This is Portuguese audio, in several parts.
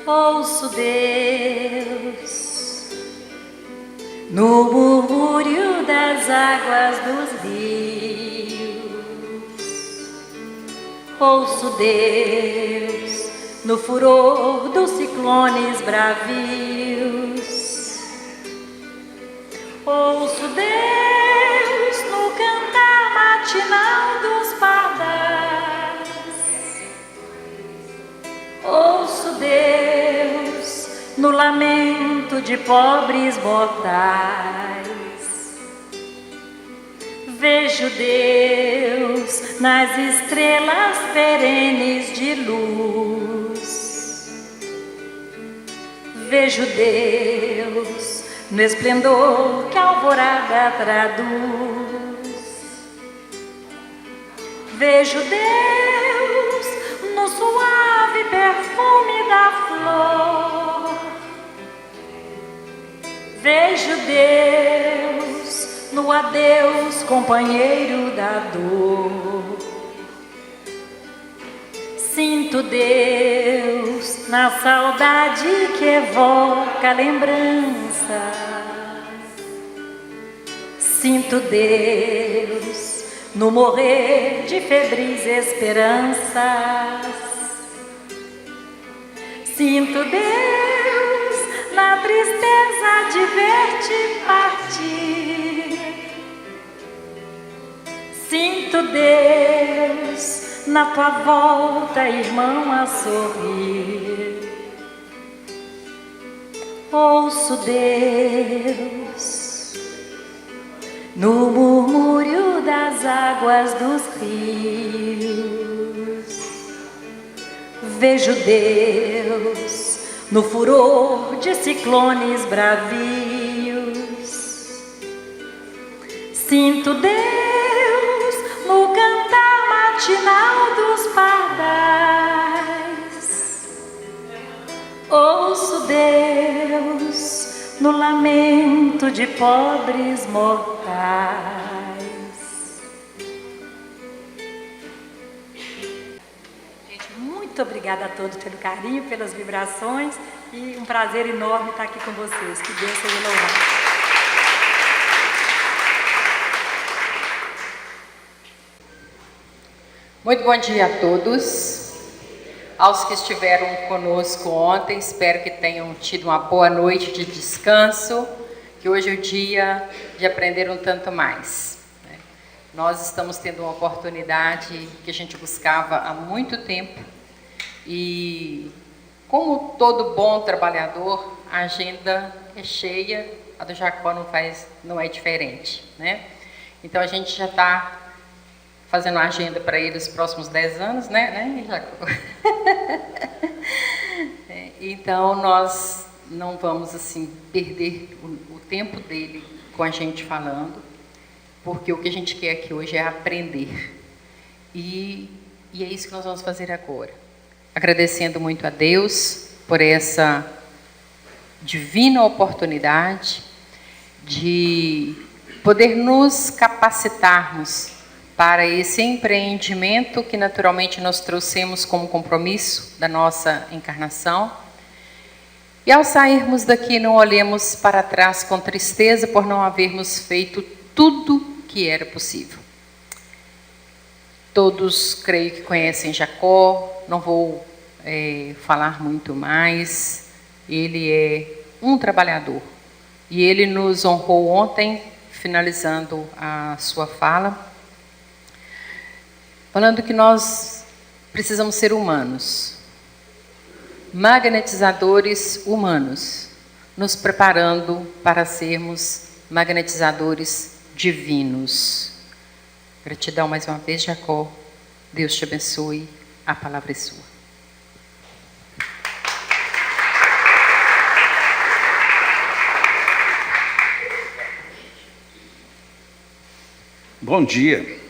Ouço Deus no murmúrio das águas dos rios. Ouço Deus no furor dos ciclones bravios. Ouço Deus no cantar matinal dos pardais. Ouço Deus no lamento de pobres mortais. Vejo Deus nas estrelas perenes de luz. Vejo Deus no esplendor que a alvorada traduz. Vejo Deus no suave perfume da flor. Vejo Deus no adeus, companheiro da dor. Sinto Deus na saudade que evoca a lembrança. Sinto Deus no morrer de febris esperanças. Sinto Deus na tristeza de ver-te partir. Sinto Deus na tua volta, irmão, a sorrir. Ouço Deus no murmúrio das águas dos rios. Vejo Deus no furor de ciclones bravios. Sinto Deus no cantar matinal dos pardais. Ouço Deus no lamento de pobres mortais. Gente, muito obrigada a todos pelo carinho, pelas vibrações, e um prazer enorme estar aqui com vocês. Que Deus seja louvado. Muito bom dia a todos. Aos que estiveram conosco ontem, espero que tenham tido uma boa noite de descanso, que hoje é o dia de aprender um tanto mais. Nós estamos tendo uma oportunidade que a gente buscava há muito tempo e, como todo bom trabalhador, a agenda é cheia, a do Jacó não é diferente, né? Então a gente já está fazendo uma agenda para ele os próximos 10 anos, né, Jacó? Então, nós não vamos, assim, perder o tempo dele com a gente falando, porque o que a gente quer aqui hoje é aprender. E é isso que nós vamos fazer agora. Agradecendo muito a Deus por essa divina oportunidade de poder nos capacitarmos para esse empreendimento que naturalmente nós trouxemos como compromisso da nossa encarnação. E ao sairmos daqui, não olhemos para trás com tristeza por não havermos feito tudo que era possível. Todos, creio que conhecem Jacó, não vou falar muito mais. Ele é um trabalhador. E ele nos honrou ontem, finalizando a sua fala, falando que nós precisamos ser humanos, magnetizadores humanos, nos preparando para sermos magnetizadores divinos. Gratidão mais uma vez, Jacó. Deus te abençoe. A palavra é sua. Bom dia.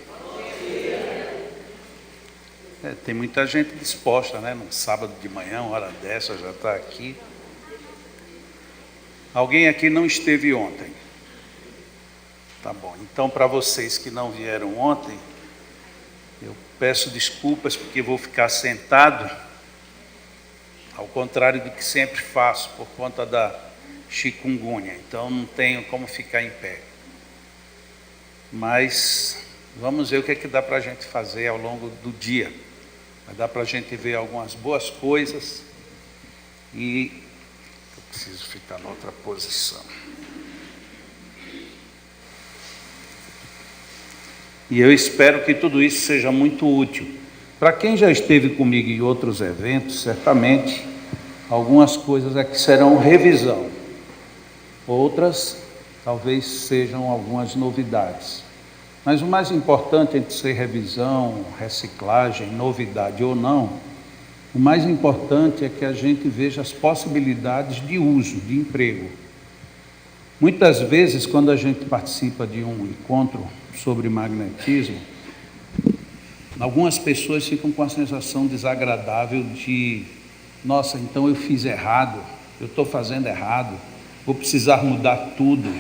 Tem muita gente disposta, né? Num sábado de manhã, uma hora dessa, já está aqui. Alguém aqui não esteve ontem? Tá bom. Então, para vocês que não vieram ontem, eu peço desculpas porque vou ficar sentado ao contrário do que sempre faço por conta da chikungunya. Então não tenho como ficar em pé. Mas vamos ver o que é que dá para a gente fazer ao longo do dia. Vai dar para a gente ver algumas boas coisas. E eu preciso ficar na outra posição. E eu espero que tudo isso seja muito útil. Para quem já esteve comigo em outros eventos, certamente algumas coisas aqui serão revisão. Outras talvez sejam algumas novidades. Mas o mais importante entre ser revisão, reciclagem, novidade ou não, o mais importante é que a gente veja as possibilidades de uso, de emprego. Muitas vezes, quando a gente participa de um encontro sobre magnetismo, algumas pessoas ficam com a sensação desagradável de: nossa, então eu fiz errado, eu estou fazendo errado, vou precisar mudar tudo.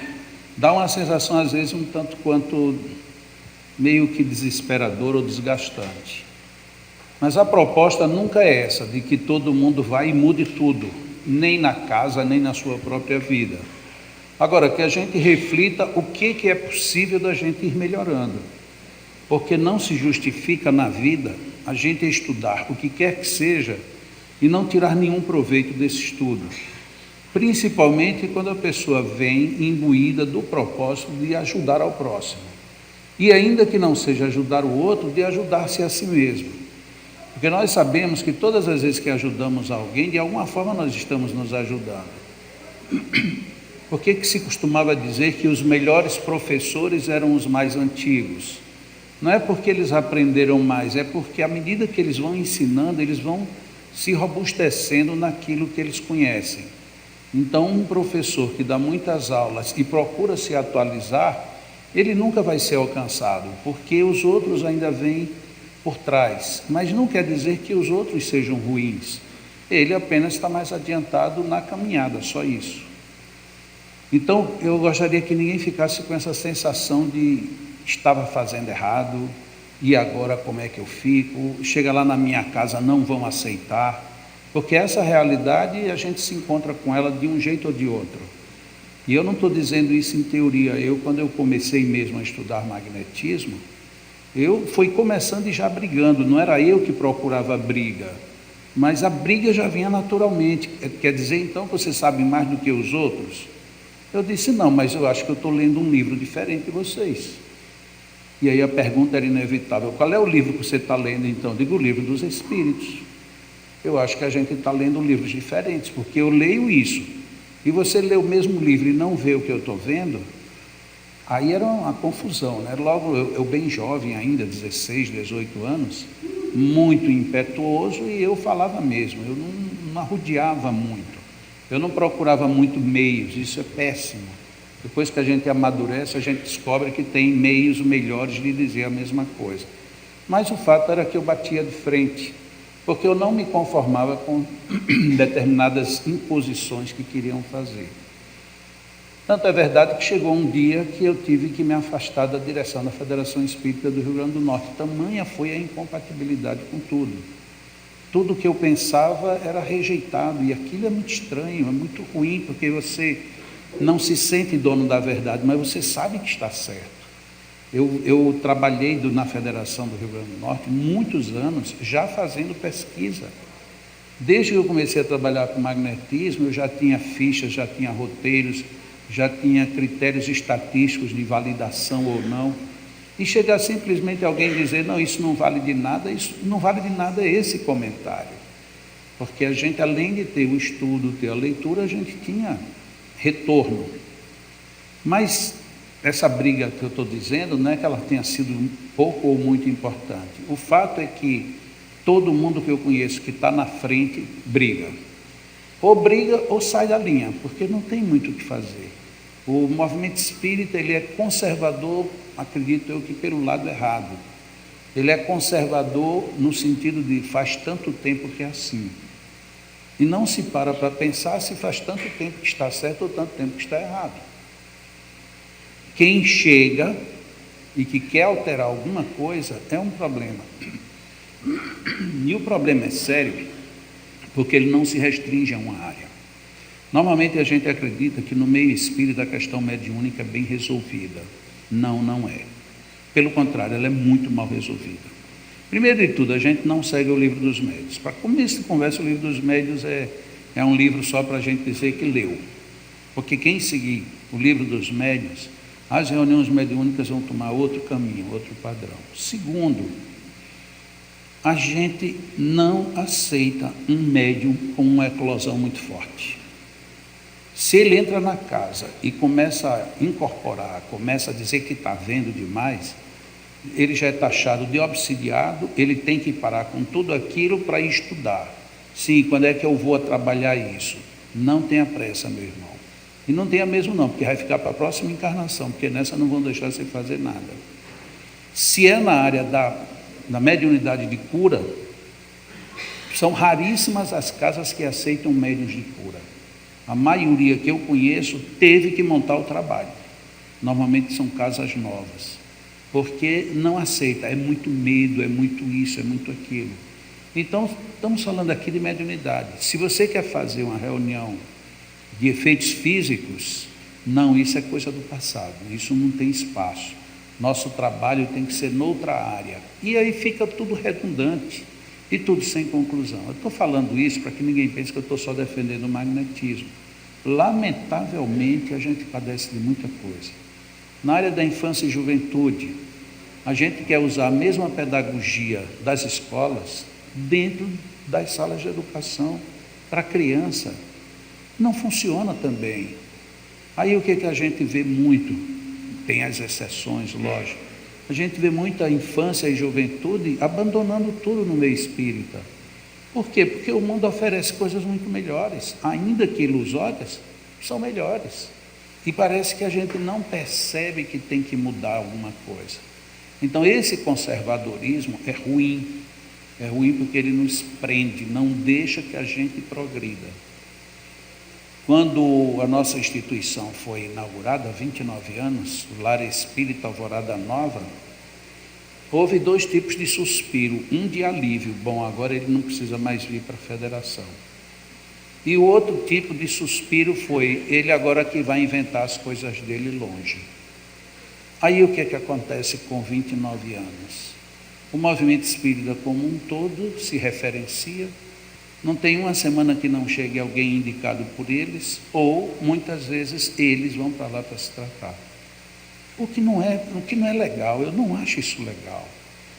Dá uma sensação, às vezes, um tanto quanto meio que desesperadora ou desgastante. Mas a proposta nunca é essa, de que todo mundo vai e mude tudo, nem na casa, nem na sua própria vida. Agora, que a gente reflita o que é possível da gente ir melhorando. Porque não se justifica na vida a gente estudar o que quer que seja e não tirar nenhum proveito desse estudo. Principalmente quando a pessoa vem imbuída do propósito de ajudar ao próximo. E ainda que não seja ajudar o outro, de ajudar-se a si mesmo. Porque nós sabemos que todas as vezes que ajudamos alguém, de alguma forma nós estamos nos ajudando. Por que se costumava dizer que os melhores professores eram os mais antigos? Não é porque eles aprenderam mais, é porque à medida que eles vão ensinando, eles vão se robustecendo naquilo que eles conhecem. Então, um professor que dá muitas aulas e procura se atualizar, ele nunca vai ser alcançado, porque os outros ainda vêm por trás. Mas não quer dizer que os outros sejam ruins. Ele apenas está mais adiantado na caminhada, só isso. Então, eu gostaria que ninguém ficasse com essa sensação de estava fazendo errado, e agora como é que eu fico? Chega lá na minha casa, não vão aceitar. Porque essa realidade a gente se encontra com ela de um jeito ou de outro. E eu não estou dizendo isso em teoria. Quando eu comecei mesmo a estudar magnetismo, eu fui começando e já brigando. Não era eu que procurava briga, mas a briga já vinha naturalmente. Quer dizer, então, que você sabe mais do que os outros? Eu disse: não, mas eu acho que eu estou lendo um livro diferente de vocês. E aí a pergunta era inevitável: qual é o livro que você está lendo então? Eu digo: o livro dos Espíritos. Eu acho que a gente está lendo livros diferentes, porque eu leio isso, e você lê o mesmo livro e não vê o que eu estou vendo. Aí era uma confusão, né? Logo, eu bem jovem ainda, 16, 18 anos, muito impetuoso, e eu falava mesmo, eu não arrodeava muito, eu não procurava muito meios, isso é péssimo. Depois que a gente amadurece, a gente descobre que tem meios melhores de dizer a mesma coisa. Mas o fato era que eu batia de frente, porque eu não me conformava com determinadas imposições que queriam fazer. Tanto é verdade que chegou um dia que eu tive que me afastar da direção da Federação Espírita do Rio Grande do Norte. Tamanha foi a incompatibilidade com tudo. Tudo que eu pensava era rejeitado, e aquilo é muito estranho, é muito ruim, porque você não se sente dono da verdade, mas você sabe que está certo. Eu trabalhei na Federação do Rio Grande do Norte muitos anos, já fazendo pesquisa. Desde que eu comecei a trabalhar com magnetismo, eu já tinha fichas, já tinha roteiros, já tinha critérios estatísticos de validação ou não. E chegar simplesmente alguém dizer: não, isso não vale de nada, isso não vale de nada, é esse comentário. Porque a gente, além de ter o estudo, ter a leitura, a gente tinha retorno. Mas essa briga que eu estou dizendo, não é que ela tenha sido pouco ou muito importante. O fato é que todo mundo que eu conheço que está na frente briga. Ou briga ou sai da linha, porque não tem muito o que fazer. O movimento espírita, ele é conservador, acredito eu, que pelo lado errado. Ele é conservador no sentido de faz tanto tempo que é assim. E não se para pensar se faz tanto tempo que está certo ou tanto tempo que está errado. Quem chega e que quer alterar alguma coisa é um problema. E o problema é sério, porque ele não se restringe a uma área. Normalmente a gente acredita que no meio espírita a questão mediúnica é bem resolvida. Não, não é. Pelo contrário, ela é muito mal resolvida. Primeiro de tudo, a gente não segue o livro dos médiuns. Para começo de conversa, o livro dos médiuns é um livro só para a gente dizer que leu. Porque quem seguir o livro dos médiuns, as reuniões mediúnicas vão tomar outro caminho, outro padrão. Segundo, a gente não aceita um médium com uma eclosão muito forte. Se ele entra na casa e começa a incorporar, começa a dizer que está vendo demais, ele já é taxado de obsidiado, ele tem que parar com tudo aquilo para ir estudar. Sim, quando é que eu vou trabalhar isso? Não tenha pressa, meu irmão. E não tenha mesmo não, porque vai ficar para a próxima encarnação, porque nessa não vão deixar você fazer nada. Se é na área da mediunidade de cura, são raríssimas as casas que aceitam médiuns de cura. A maioria que eu conheço teve que montar o trabalho. Normalmente são casas novas, porque não aceita, é muito medo, é muito isso, é muito aquilo. Então, estamos falando aqui de mediunidade. Se você quer fazer uma reunião de efeitos físicos, não, isso é coisa do passado, isso não tem espaço. Nosso trabalho tem que ser noutra área. E aí fica tudo redundante e tudo sem conclusão. Eu estou falando isso para que ninguém pense que eu estou só defendendo o magnetismo. Lamentavelmente, a gente padece de muita coisa. Na área da infância e juventude, a gente quer usar a mesma pedagogia das escolas dentro das salas de educação para criança. Não funciona também. Aí o que a gente vê muito? Tem as exceções, lógico. A gente vê muita infância e juventude abandonando tudo no meio espírita. Por quê? Porque o mundo oferece coisas muito melhores, ainda que ilusórias, são melhores. E parece que a gente não percebe que tem que mudar alguma coisa. Então esse conservadorismo é ruim. É ruim porque ele nos prende, não deixa que a gente progrida. Quando a nossa instituição foi inaugurada há 29 anos, o Lar Espírita Alvorada Nova, houve 2 tipos de suspiro, um de alívio, bom, agora ele não precisa mais vir para a federação. E o outro tipo de suspiro foi, ele agora que vai inventar as coisas dele longe. Aí o que acontece com 29 anos? O movimento espírita como um todo se referencia, não tem uma semana que não chegue alguém indicado por eles, ou muitas vezes eles vão para lá para se tratar. O que não é legal, eu não acho isso legal.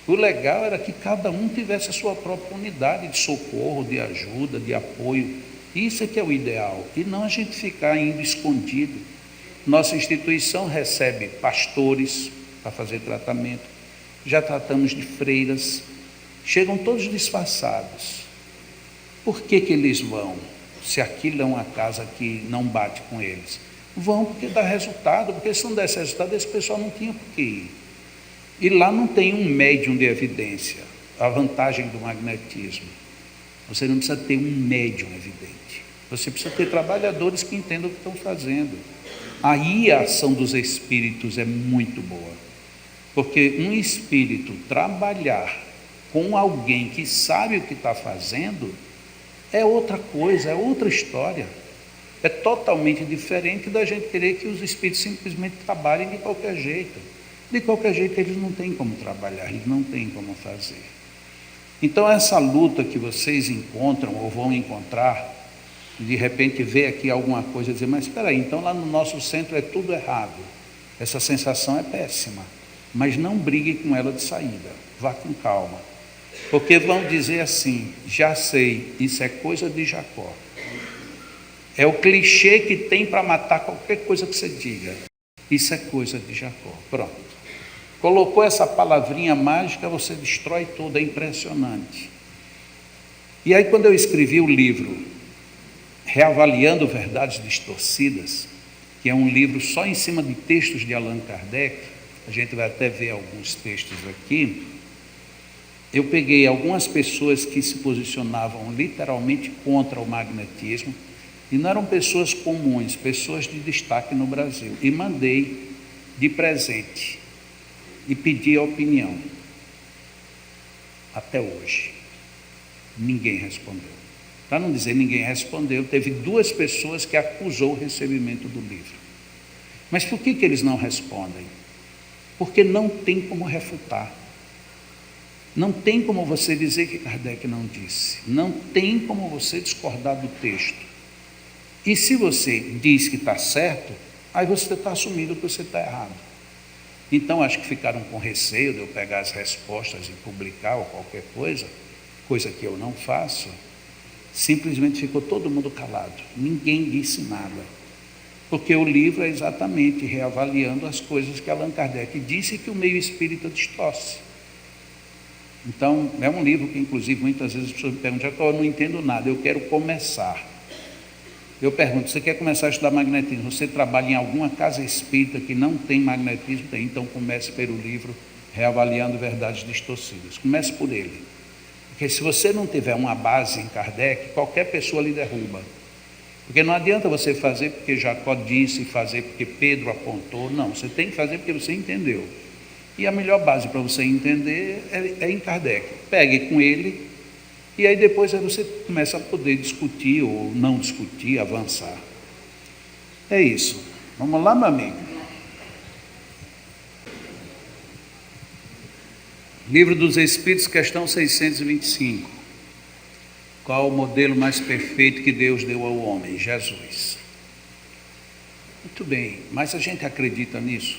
O legal era que cada um tivesse a sua própria unidade de socorro, de ajuda, de apoio. Isso é que é o ideal, e não a gente ficar indo escondido. Nossa instituição recebe pastores para fazer tratamento, já tratamos de freiras, chegam todos disfarçados. Por que eles vão, se aquilo é uma casa que não bate com eles? Vão porque dá resultado, porque se não desse resultado, esse pessoal não tinha por que ir. E lá não tem um médium de evidência, a vantagem do magnetismo. Você não precisa ter um médium evidente, você precisa ter trabalhadores que entendam o que estão fazendo. Aí a ação dos espíritos é muito boa, porque um espírito trabalhar com alguém que sabe o que está fazendo é outra coisa, é outra história. É totalmente diferente da gente querer que os espíritos simplesmente trabalhem de qualquer jeito. De qualquer jeito eles não têm como trabalhar, eles não têm como fazer. Então essa luta que vocês encontram ou vão encontrar, de repente ver aqui alguma coisa e dizer, mas espera aí, então lá no nosso centro é tudo errado. Essa sensação é péssima, mas não brigue com ela de saída, vá com calma. Porque vão dizer assim, já sei, isso é coisa de Jacó. É o clichê que tem para matar qualquer coisa que você diga. Isso é coisa de Jacó. Pronto. Colocou essa palavrinha mágica, você destrói tudo, é impressionante. E aí quando eu escrevi o livro Reavaliando Verdades Distorcidas, que é um livro só em cima de textos de Allan Kardec, a gente vai até ver alguns textos aqui, eu peguei algumas pessoas que se posicionavam literalmente contra o magnetismo, e não eram pessoas comuns, pessoas de destaque no Brasil, e mandei de presente, e pedi a opinião. Até hoje, ninguém respondeu. Para não dizer ninguém respondeu, teve 2 pessoas que acusou o recebimento do livro. Mas por que eles não respondem? Porque não tem como refutar. Não tem como você dizer que Kardec não disse. Não tem como você discordar do texto. E se você diz que está certo, aí você está assumindo que você está errado. Então, acho que ficaram com receio de eu pegar as respostas e publicar ou qualquer coisa que eu não faço. Simplesmente ficou todo mundo calado. Ninguém disse nada. Porque o livro é exatamente reavaliando as coisas que Allan Kardec disse e que o meio espírita distorce. Então, é um livro que, inclusive, muitas vezes as pessoas me perguntam: eu não entendo nada, eu quero começar. Eu pergunto: você quer começar a estudar magnetismo? Você trabalha em alguma casa espírita que não tem magnetismo? Tem. Então comece pelo livro Reavaliando Verdades Distorcidas. Comece por ele. Porque se você não tiver uma base em Kardec, qualquer pessoa lhe derruba. Porque não adianta você fazer porque Jacó disse, fazer porque Pedro apontou. Não, você tem que fazer porque você entendeu. E a melhor base para você entender é em Kardec. Pegue com ele. E aí depois você começa a poder discutir ou não discutir, avançar. É isso. Vamos lá, meu amigo. Livro dos Espíritos, questão 625. Qual o modelo mais perfeito que Deus deu ao homem? Jesus. Muito bem, mas a gente acredita nisso?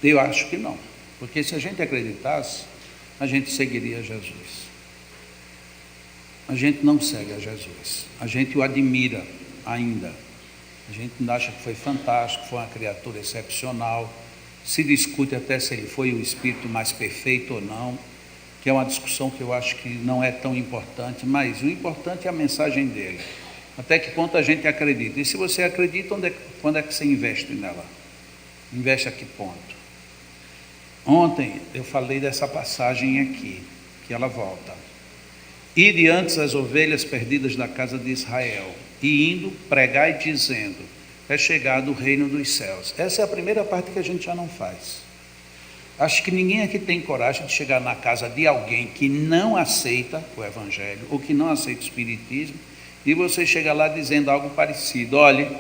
Eu acho que não. Porque se a gente acreditasse, a gente seguiria Jesus. A gente não segue a Jesus. A gente o admira ainda. A gente acha que foi fantástico, foi uma criatura excepcional. Se discute até se ele foi o espírito mais perfeito ou não, que é uma discussão que eu acho que não é tão importante, mas o importante é a mensagem dele. Até que ponto a gente acredita. E se você acredita, quando é que você investe nela? Investe a que ponto? Ontem eu falei dessa passagem aqui, que ela volta. Ide antes as ovelhas perdidas da casa de Israel, e indo, pregai dizendo: é chegado o reino dos céus. Essa é a primeira parte que a gente já não faz. Acho que ninguém aqui tem coragem de chegar na casa de alguém que não aceita o Evangelho, ou que não aceita o Espiritismo, e você chega lá dizendo algo parecido: olha,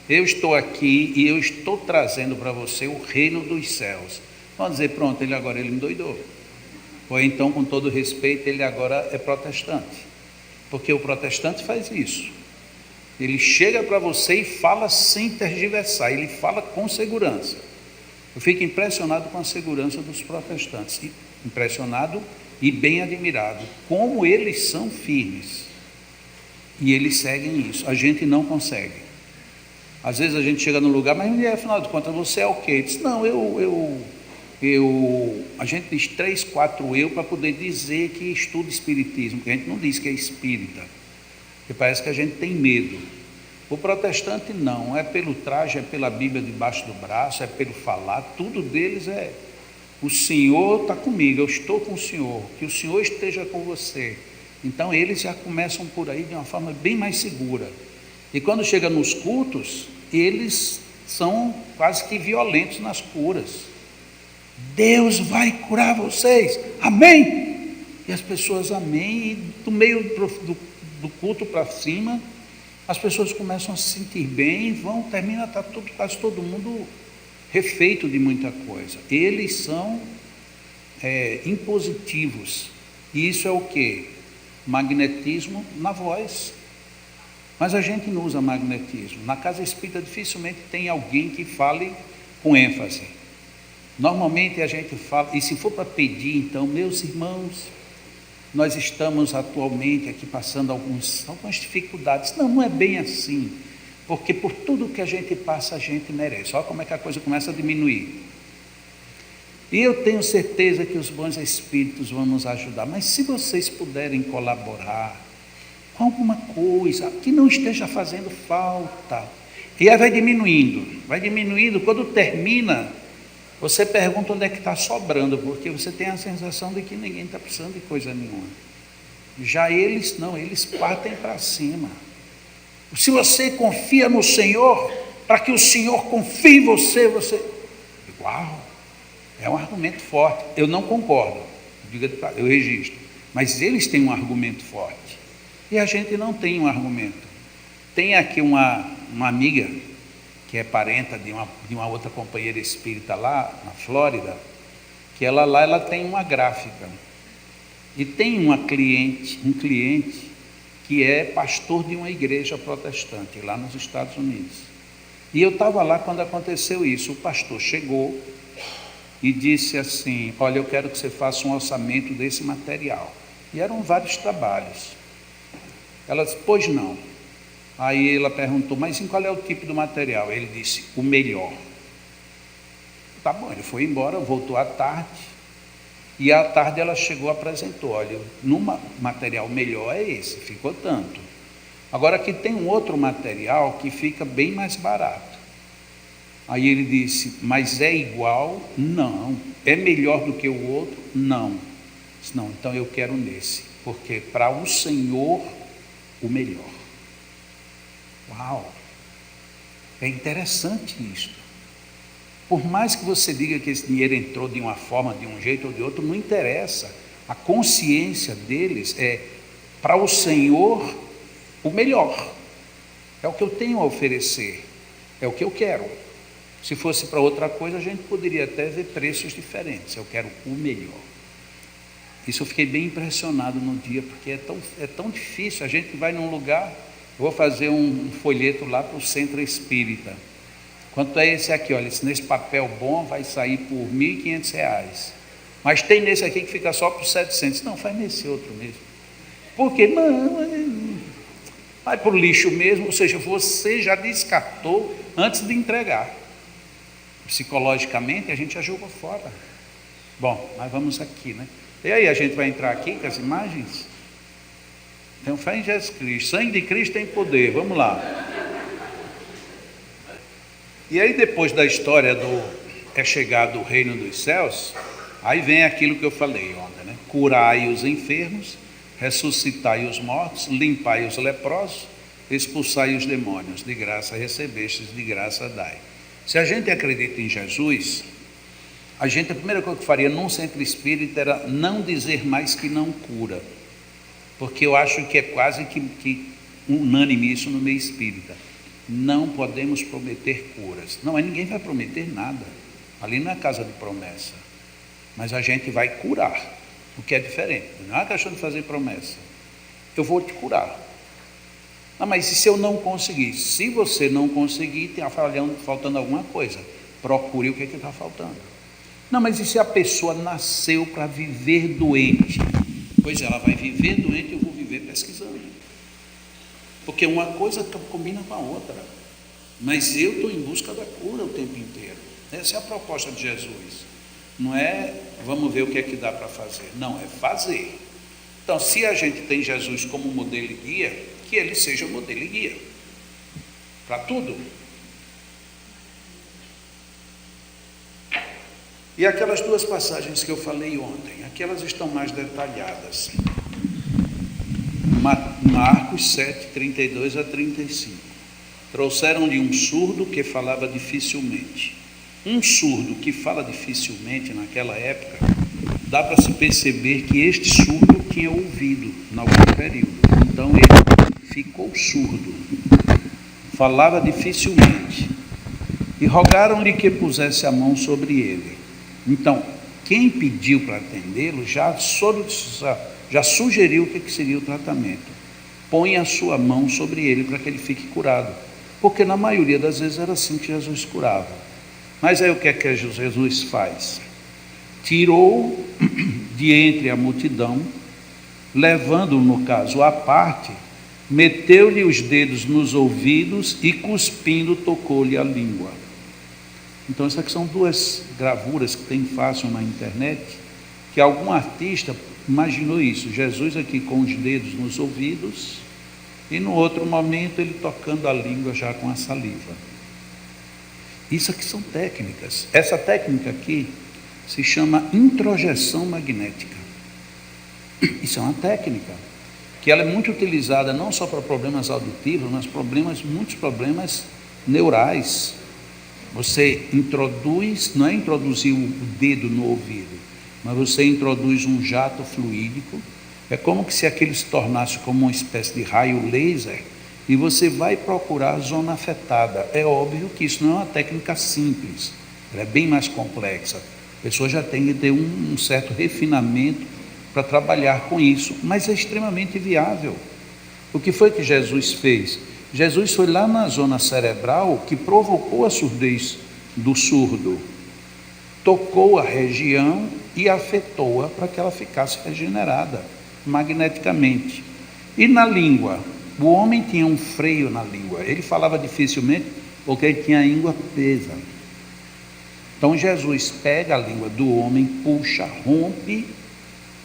eu estou aqui e eu estou trazendo para você o reino dos céus. Vamos dizer: pronto, ele me doidou. Ou então, com todo respeito, ele agora é protestante. Porque o protestante faz isso. Ele chega para você e fala sem tergiversar, ele fala com segurança. Eu fico impressionado com a segurança dos protestantes. Impressionado e bem admirado. Como eles são firmes. E eles seguem isso. A gente não consegue. Às vezes a gente chega num lugar, mas afinal de contas, você é o quê? Diz: não, a gente diz 3, 4 eu para poder dizer que estuda espiritismo, porque a gente não diz que é espírita, porque parece que a gente tem medo. O protestante não, é pelo traje, é pela Bíblia debaixo do braço, é pelo falar, tudo deles é: o Senhor está comigo, eu estou com o Senhor, que o Senhor esteja com você. Então eles já começam por aí de uma forma bem mais segura. E quando chega nos cultos, eles são quase que violentos nas curas. Deus vai curar vocês, amém? E as pessoas amém, e do meio do culto para cima, as pessoas começam a se sentir bem, termina, está quase todo mundo refeito de muita coisa. Eles são impositivos, e isso é o quê? Magnetismo na voz. Mas a gente não usa magnetismo. Na casa espírita dificilmente tem alguém que fale com ênfase. Normalmente a gente fala, e se for para pedir, então: meus irmãos, nós estamos atualmente aqui passando algumas dificuldades. Não é bem assim, porque por tudo que a gente passa, a gente merece. Olha como é que a coisa começa a diminuir. E eu tenho certeza que os bons espíritos vão nos ajudar, mas se vocês puderem colaborar com alguma coisa que não esteja fazendo falta, e aí vai diminuindo, quando termina, você pergunta onde é que está sobrando, porque você tem a sensação de que ninguém está precisando de coisa nenhuma. Já eles não, eles partem para cima. Se você confia no Senhor, para que o Senhor confie em você, uau, é um argumento forte. Eu não concordo, eu registro, mas eles têm um argumento forte. E a gente não tem um argumento. Tem aqui uma amiga, que é parenta de uma outra companheira espírita lá na Flórida, que ela tem uma gráfica. E tem um cliente que é pastor de uma igreja protestante lá nos Estados Unidos. E eu estava lá quando aconteceu isso. O pastor chegou e disse assim: olha, eu quero que você faça um orçamento desse material. E eram vários trabalhos. Ela disse: pois não. Aí ela perguntou: mas em qual é o tipo do material? Ele disse: o melhor. Tá bom, ele foi embora, voltou à tarde. E à tarde ela chegou e apresentou: olha, no material melhor é esse, ficou tanto. Agora aqui tem um outro material que fica bem mais barato. Aí ele disse: mas é igual? Não. É melhor do que o outro? Não. Disse: não, então eu quero nesse, porque para o Senhor o melhor. Uau! É interessante isto. Por mais que você diga que esse dinheiro entrou de uma forma, de um jeito ou de outro, não interessa. A consciência deles é para o Senhor o melhor. É o que eu tenho a oferecer. É o que eu quero. Se fosse para outra coisa, a gente poderia até ver preços diferentes. Eu quero o melhor. Isso eu fiquei bem impressionado no dia, porque é tão difícil. A gente vai num lugar, eu vou fazer um folheto lá para o Centro Espírita. Quanto é esse aqui? Olha, nesse papel bom vai sair por R$ 1.500. Mas tem nesse aqui que fica só por 700. Não, faz nesse outro mesmo. Por quê? Não, vai para o lixo mesmo. Ou seja, você já descartou antes de entregar. Psicologicamente, a gente já jogou fora. Bom, mas vamos aqui, né? E aí, a gente vai entrar aqui com as imagens? Então, fé em Jesus Cristo. Sangue de Cristo tem poder. Vamos lá. E aí, depois da história do é chegado o reino dos céus, aí vem aquilo que eu falei ontem, né? Curai os enfermos, ressuscitai os mortos, limpai os leprosos, expulsai os demônios, de graça recebestes, de graça dai. Se a gente acredita em Jesus, a primeira coisa que faria num centro espírita era não dizer mais que não cura, porque eu acho que é quase que unânime isso no meio espírita. Não podemos prometer curas. Não, ninguém vai prometer nada. Ali não é casa de promessa. Mas a gente vai curar, o que é diferente. Não é questão de fazer promessa. Eu vou te curar. Ah, mas e se eu não conseguir? Se você não conseguir, tem faltando alguma coisa. Procure o que está faltando. Não, mas e se a pessoa nasceu para viver doente? Pois ela vai viver doente e eu vou viver pesquisando. Porque uma coisa combina com a outra. Mas eu estou em busca da cura o tempo inteiro. Essa é a proposta de Jesus. Não é vamos ver o que é que dá para fazer. Não, é fazer. Então, se a gente tem Jesus como modelo e guia, que ele seja modelo e guia. Para tudo. E aquelas duas passagens que eu falei ontem, aquelas estão mais detalhadas. Marcos 7, 32 a 35. Trouxeram-lhe um surdo que falava dificilmente. Um surdo que fala dificilmente naquela época, dá para se perceber que este surdo tinha ouvido em algum período. Então ele ficou surdo, falava dificilmente. E rogaram-lhe que pusesse a mão sobre ele. Então, quem pediu para atendê-lo já sugeriu o que seria o tratamento. Põe a sua mão sobre ele para que ele fique curado. Porque na maioria das vezes era assim que Jesus curava. Mas aí o que é que Jesus faz? Tirou de entre a multidão, levando-o, no caso, à parte, meteu-lhe os dedos nos ouvidos e, cuspindo, tocou-lhe a língua. Então, essas aqui são duas gravuras que tem fácil na internet, que algum artista imaginou isso, Jesus aqui com os dedos nos ouvidos e no outro momento ele tocando a língua já com a saliva. Isso aqui são técnicas. Essa técnica aqui se chama introjeção magnética. Isso é uma técnica que ela é muito utilizada não só para problemas auditivos, mas muitos problemas neurais. Você introduz, não é introduzir o dedo no ouvido, mas você introduz um jato fluídico É como que se aquilo se tornasse como uma espécie de raio laser e você vai procurar a zona afetada. É óbvio que isso não é uma técnica simples, ela é bem mais complexa. A pessoa já tem que ter um certo refinamento para trabalhar com isso, mas é extremamente viável. O que foi que Jesus fez? Jesus foi lá na zona cerebral que provocou a surdez do surdo, tocou a região e afetou-a para que ela ficasse regenerada magneticamente. E na língua, o homem tinha um freio na língua, ele falava dificilmente porque ele tinha a língua presa. Então Jesus pega a língua do homem, puxa, rompe,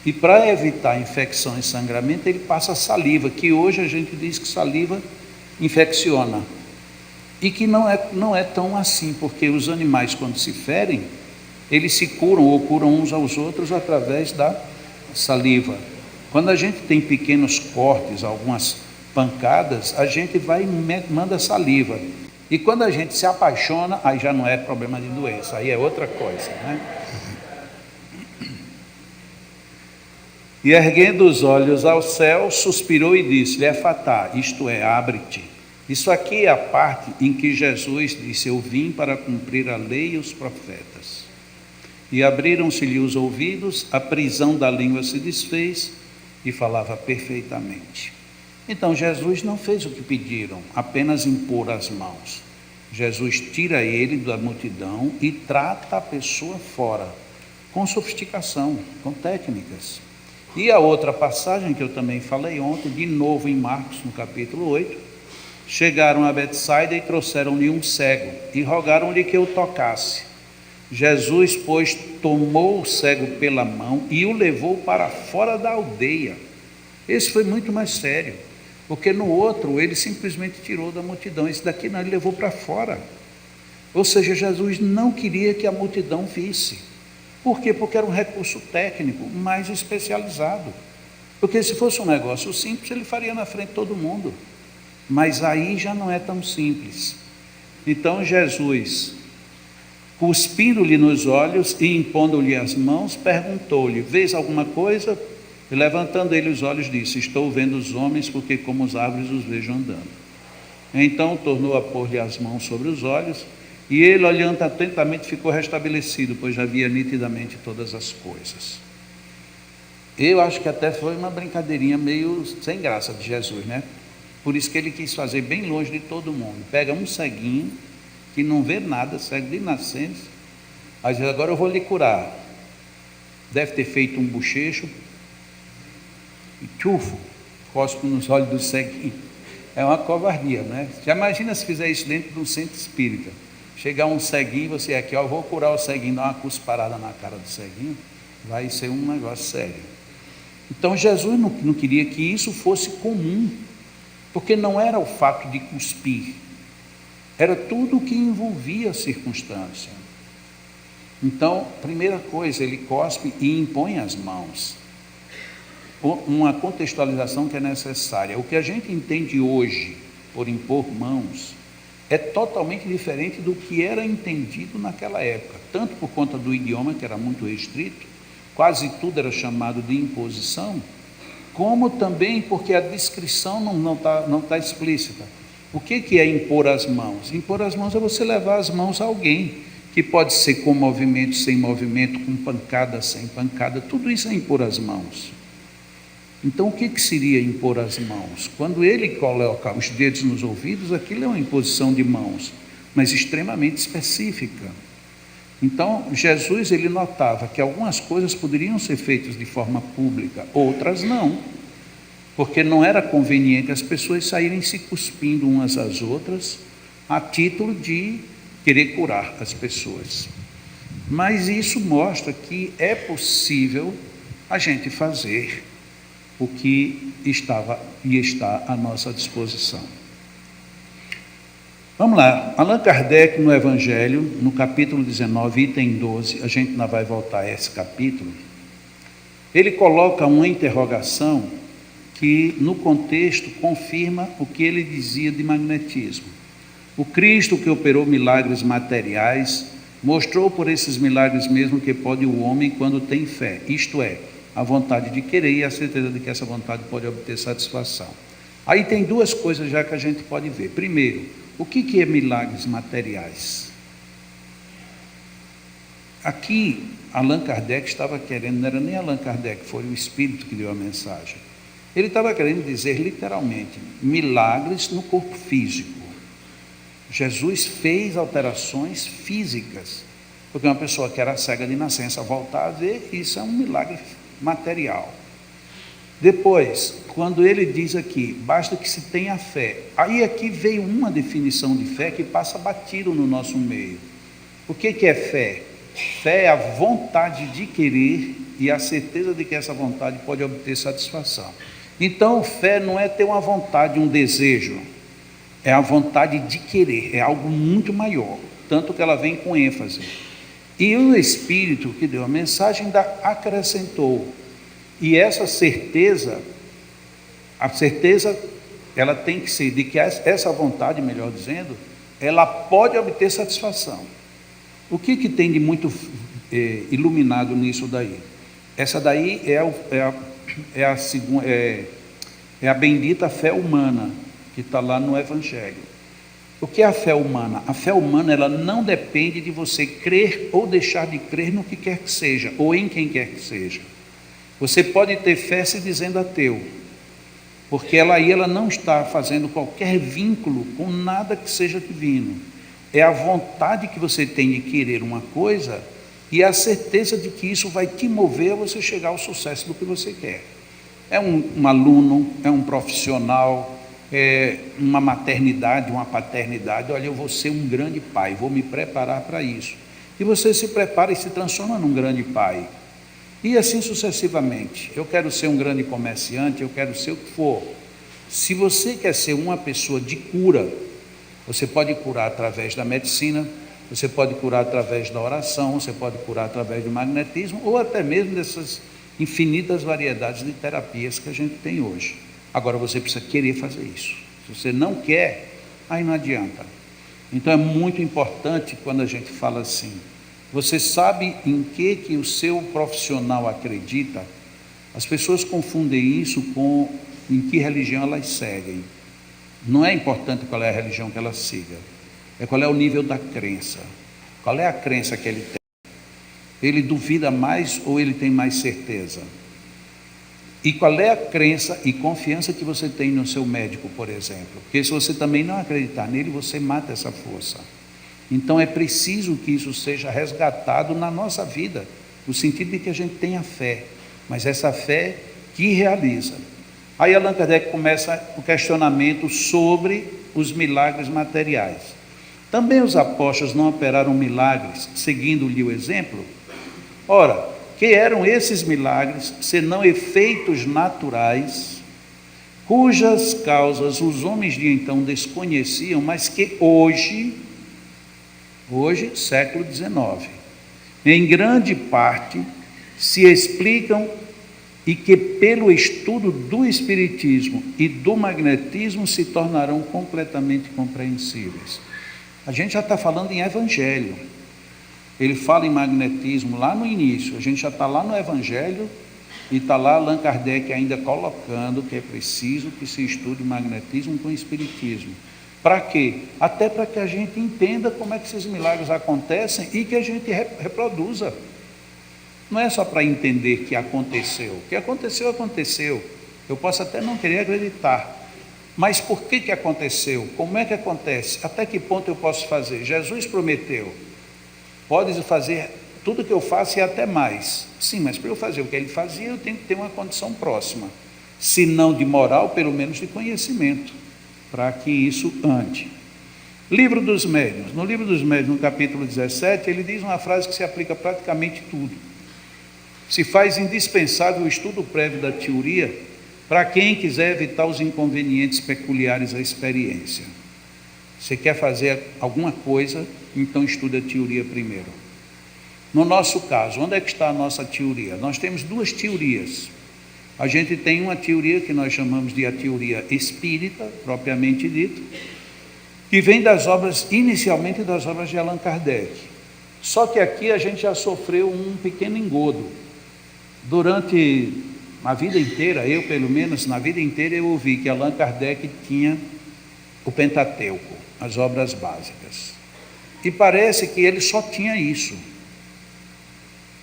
e para evitar infecção e sangramento ele passa saliva, que hoje a gente diz que saliva infecciona, e que não é tão assim, porque os animais quando se ferem, eles se curam ou curam uns aos outros através da saliva. Quando a gente tem pequenos cortes, algumas pancadas, a gente vai e manda saliva. E quando a gente se apaixona, aí já não é problema de doença, aí é outra coisa, né? E erguendo os olhos ao céu, suspirou e disse-lhe: Efatá, isto é, abre-te. Isso aqui é a parte em que Jesus disse: eu vim para cumprir a lei e os profetas. E abriram-se-lhe os ouvidos, a prisão da língua se desfez e falava perfeitamente. Então Jesus não fez o que pediram, apenas impor as mãos. Jesus tira ele da multidão e trata a pessoa fora, com sofisticação, com técnicas. E a outra passagem que eu também falei ontem, de novo em Marcos, no capítulo 8, chegaram a Betsaida e trouxeram-lhe um cego e rogaram-lhe que o tocasse. Jesus, pois, tomou o cego pela mão e o levou para fora da aldeia. Esse foi muito mais sério, porque no outro ele simplesmente tirou da multidão, esse daqui não, ele levou para fora. Ou seja, Jesus não queria que a multidão visse. Por quê? Porque era um recurso técnico mais especializado. Porque se fosse um negócio simples, ele faria na frente de todo mundo. Mas aí já não é tão simples. Então Jesus, cuspindo-lhe nos olhos e impondo-lhe as mãos, perguntou-lhe: vês alguma coisa? E levantando ele os olhos, disse: estou vendo os homens, porque como as árvores os vejo andando. Então tornou a pôr-lhe as mãos sobre os olhos, e ele, olhando atentamente, ficou restabelecido, pois já via nitidamente todas as coisas. Eu acho que até foi uma brincadeirinha meio sem graça de Jesus, né? Por isso que ele quis fazer bem longe de todo mundo. Pega um ceguinho, que não vê nada, cego de nascença, aí diz: agora eu vou lhe curar. Deve ter feito um bochecho, e tchufo, cospe nos olhos do ceguinho. É uma covardia, né? Já imagina se fizer isso dentro de um centro espírita. Chegar um ceguinho, você aqui, ó, eu vou curar o ceguinho, dar uma cusparada na cara do ceguinho, vai ser um negócio sério. Então Jesus não queria que isso fosse comum, porque não era o fato de cuspir, era tudo o que envolvia a circunstância. Então, primeira coisa, ele cospe e impõe as mãos. Uma contextualização que é necessária. O que a gente entende hoje por impor mãos é totalmente diferente do que era entendido naquela época, tanto por conta do idioma, que era muito restrito, quase tudo era chamado de imposição, como também porque a descrição não tá explícita. O que é impor as mãos? Impor as mãos é você levar as mãos a alguém, que pode ser com movimento, sem movimento, com pancada, sem pancada, tudo isso é impor as mãos. Então, o que seria impor as mãos? Quando ele coloca os dedos nos ouvidos, aquilo é uma imposição de mãos, mas extremamente específica. Então, Jesus, ele notava que algumas coisas poderiam ser feitas de forma pública, outras não, porque não era conveniente as pessoas saírem se cuspindo umas às outras, a título de querer curar as pessoas. Mas isso mostra que é possível a gente fazer o que estava e está à nossa disposição. Vamos lá, Allan Kardec no Evangelho, no capítulo 19, item 12, a gente ainda vai voltar a esse capítulo, ele coloca uma interrogação que no contexto confirma o que ele dizia de magnetismo. O Cristo que operou milagres materiais, mostrou por esses milagres mesmo que pode o homem quando tem fé, isto é, a vontade de querer e a certeza de que essa vontade pode obter satisfação. Aí tem duas coisas já que a gente pode ver. Primeiro, o que é milagres materiais? Aqui, Allan Kardec estava querendo, não era nem Allan Kardec, foi o Espírito que deu a mensagem. Ele estava querendo dizer literalmente, milagres no corpo físico. Jesus fez alterações físicas, porque uma pessoa que era cega de nascença voltar a ver, isso é um milagre material. Depois, quando ele diz aqui, basta que se tenha fé, aí aqui veio uma definição de fé que passa batido no nosso meio. O que é fé? Fé é a vontade de querer e a certeza de que essa vontade pode obter satisfação. Então, fé não é ter uma vontade, um desejo, é a vontade de querer, é algo muito maior, tanto que ela vem com ênfase. E o Espírito que deu a mensagem ainda acrescentou, e essa certeza, a certeza, ela tem que ser de que essa vontade, melhor dizendo, ela pode obter satisfação. O que tem de muito iluminado nisso daí? Essa daí é a bendita fé humana, que está lá no Evangelho. O que é a fé humana? A fé humana, ela não depende de você crer ou deixar de crer no que quer que seja, ou em quem quer que seja. Você pode ter fé se dizendo ateu, porque ela não está fazendo qualquer vínculo com nada que seja divino. É a vontade que você tem de querer uma coisa e a certeza de que isso vai te mover a você chegar ao sucesso do que você quer. É um aluno, é um profissional, é uma maternidade, uma paternidade. Olha, eu vou ser um grande pai, vou me preparar para isso. E você se prepara e se transforma num grande pai. E assim sucessivamente. Eu quero ser um grande comerciante, eu quero ser o que for. Se você quer ser uma pessoa de cura, você pode curar através da medicina, você pode curar através da oração, você pode curar através do magnetismo, ou até mesmo dessas infinitas variedades de terapias que a gente tem hoje. Agora você precisa querer fazer isso. Se você não quer, aí não adianta. Então é muito importante quando a gente fala assim, você sabe em que o seu profissional acredita? As pessoas confundem isso com em que religião elas seguem. Não é importante qual é a religião que ela siga, é qual é o nível da crença. Qual é a crença que ele tem? Ele duvida mais ou ele tem mais certeza? E qual é a crença e confiança que você tem no seu médico, por exemplo? Porque se você também não acreditar nele, você mata essa força. Então é preciso que isso seja resgatado na nossa vida, no sentido de que a gente tenha fé, mas essa fé que realiza. Aí Allan Kardec começa o questionamento sobre os milagres materiais. Também os apóstolos não operaram milagres, seguindo-lhe o exemplo? Ora, que eram esses milagres, senão efeitos naturais, cujas causas os homens de então desconheciam, mas que hoje, século XIX, em grande parte se explicam e que pelo estudo do espiritismo e do magnetismo se tornarão completamente compreensíveis. A gente já está falando em evangelho. Ele fala em magnetismo lá no início, a gente já está lá no Evangelho e está lá Allan Kardec ainda colocando que é preciso que se estude magnetismo com espiritismo. Para quê? Até para que a gente entenda como é que esses milagres acontecem e que a gente reproduza. Não é só para entender que aconteceu. O que aconteceu, aconteceu. Eu posso até não querer acreditar. Mas por que aconteceu? Como é que acontece? Até que ponto eu posso fazer? Jesus prometeu. Pode fazer tudo que eu faço e até mais. Sim, mas para eu fazer o que ele fazia, eu tenho que ter uma condição próxima. Se não de moral, pelo menos de conhecimento, para que isso ande. Livro dos Médiuns. No Livro dos Médiuns, no capítulo 17, ele diz uma frase que se aplica a praticamente tudo. Se faz indispensável o estudo prévio da teoria para quem quiser evitar os inconvenientes peculiares à experiência. Você quer fazer alguma coisa, então estude a teoria primeiro. No nosso caso, onde é que está a nossa teoria? Nós temos duas teorias. A gente tem uma teoria que nós chamamos de a teoria espírita, propriamente dita, que vem das obras, inicialmente das obras de Allan Kardec. Só que aqui a gente já sofreu um pequeno engodo. Durante a vida inteira, eu pelo menos, na vida inteira eu ouvi que Allan Kardec tinha o Pentateuco, as obras básicas. E parece que ele só tinha isso.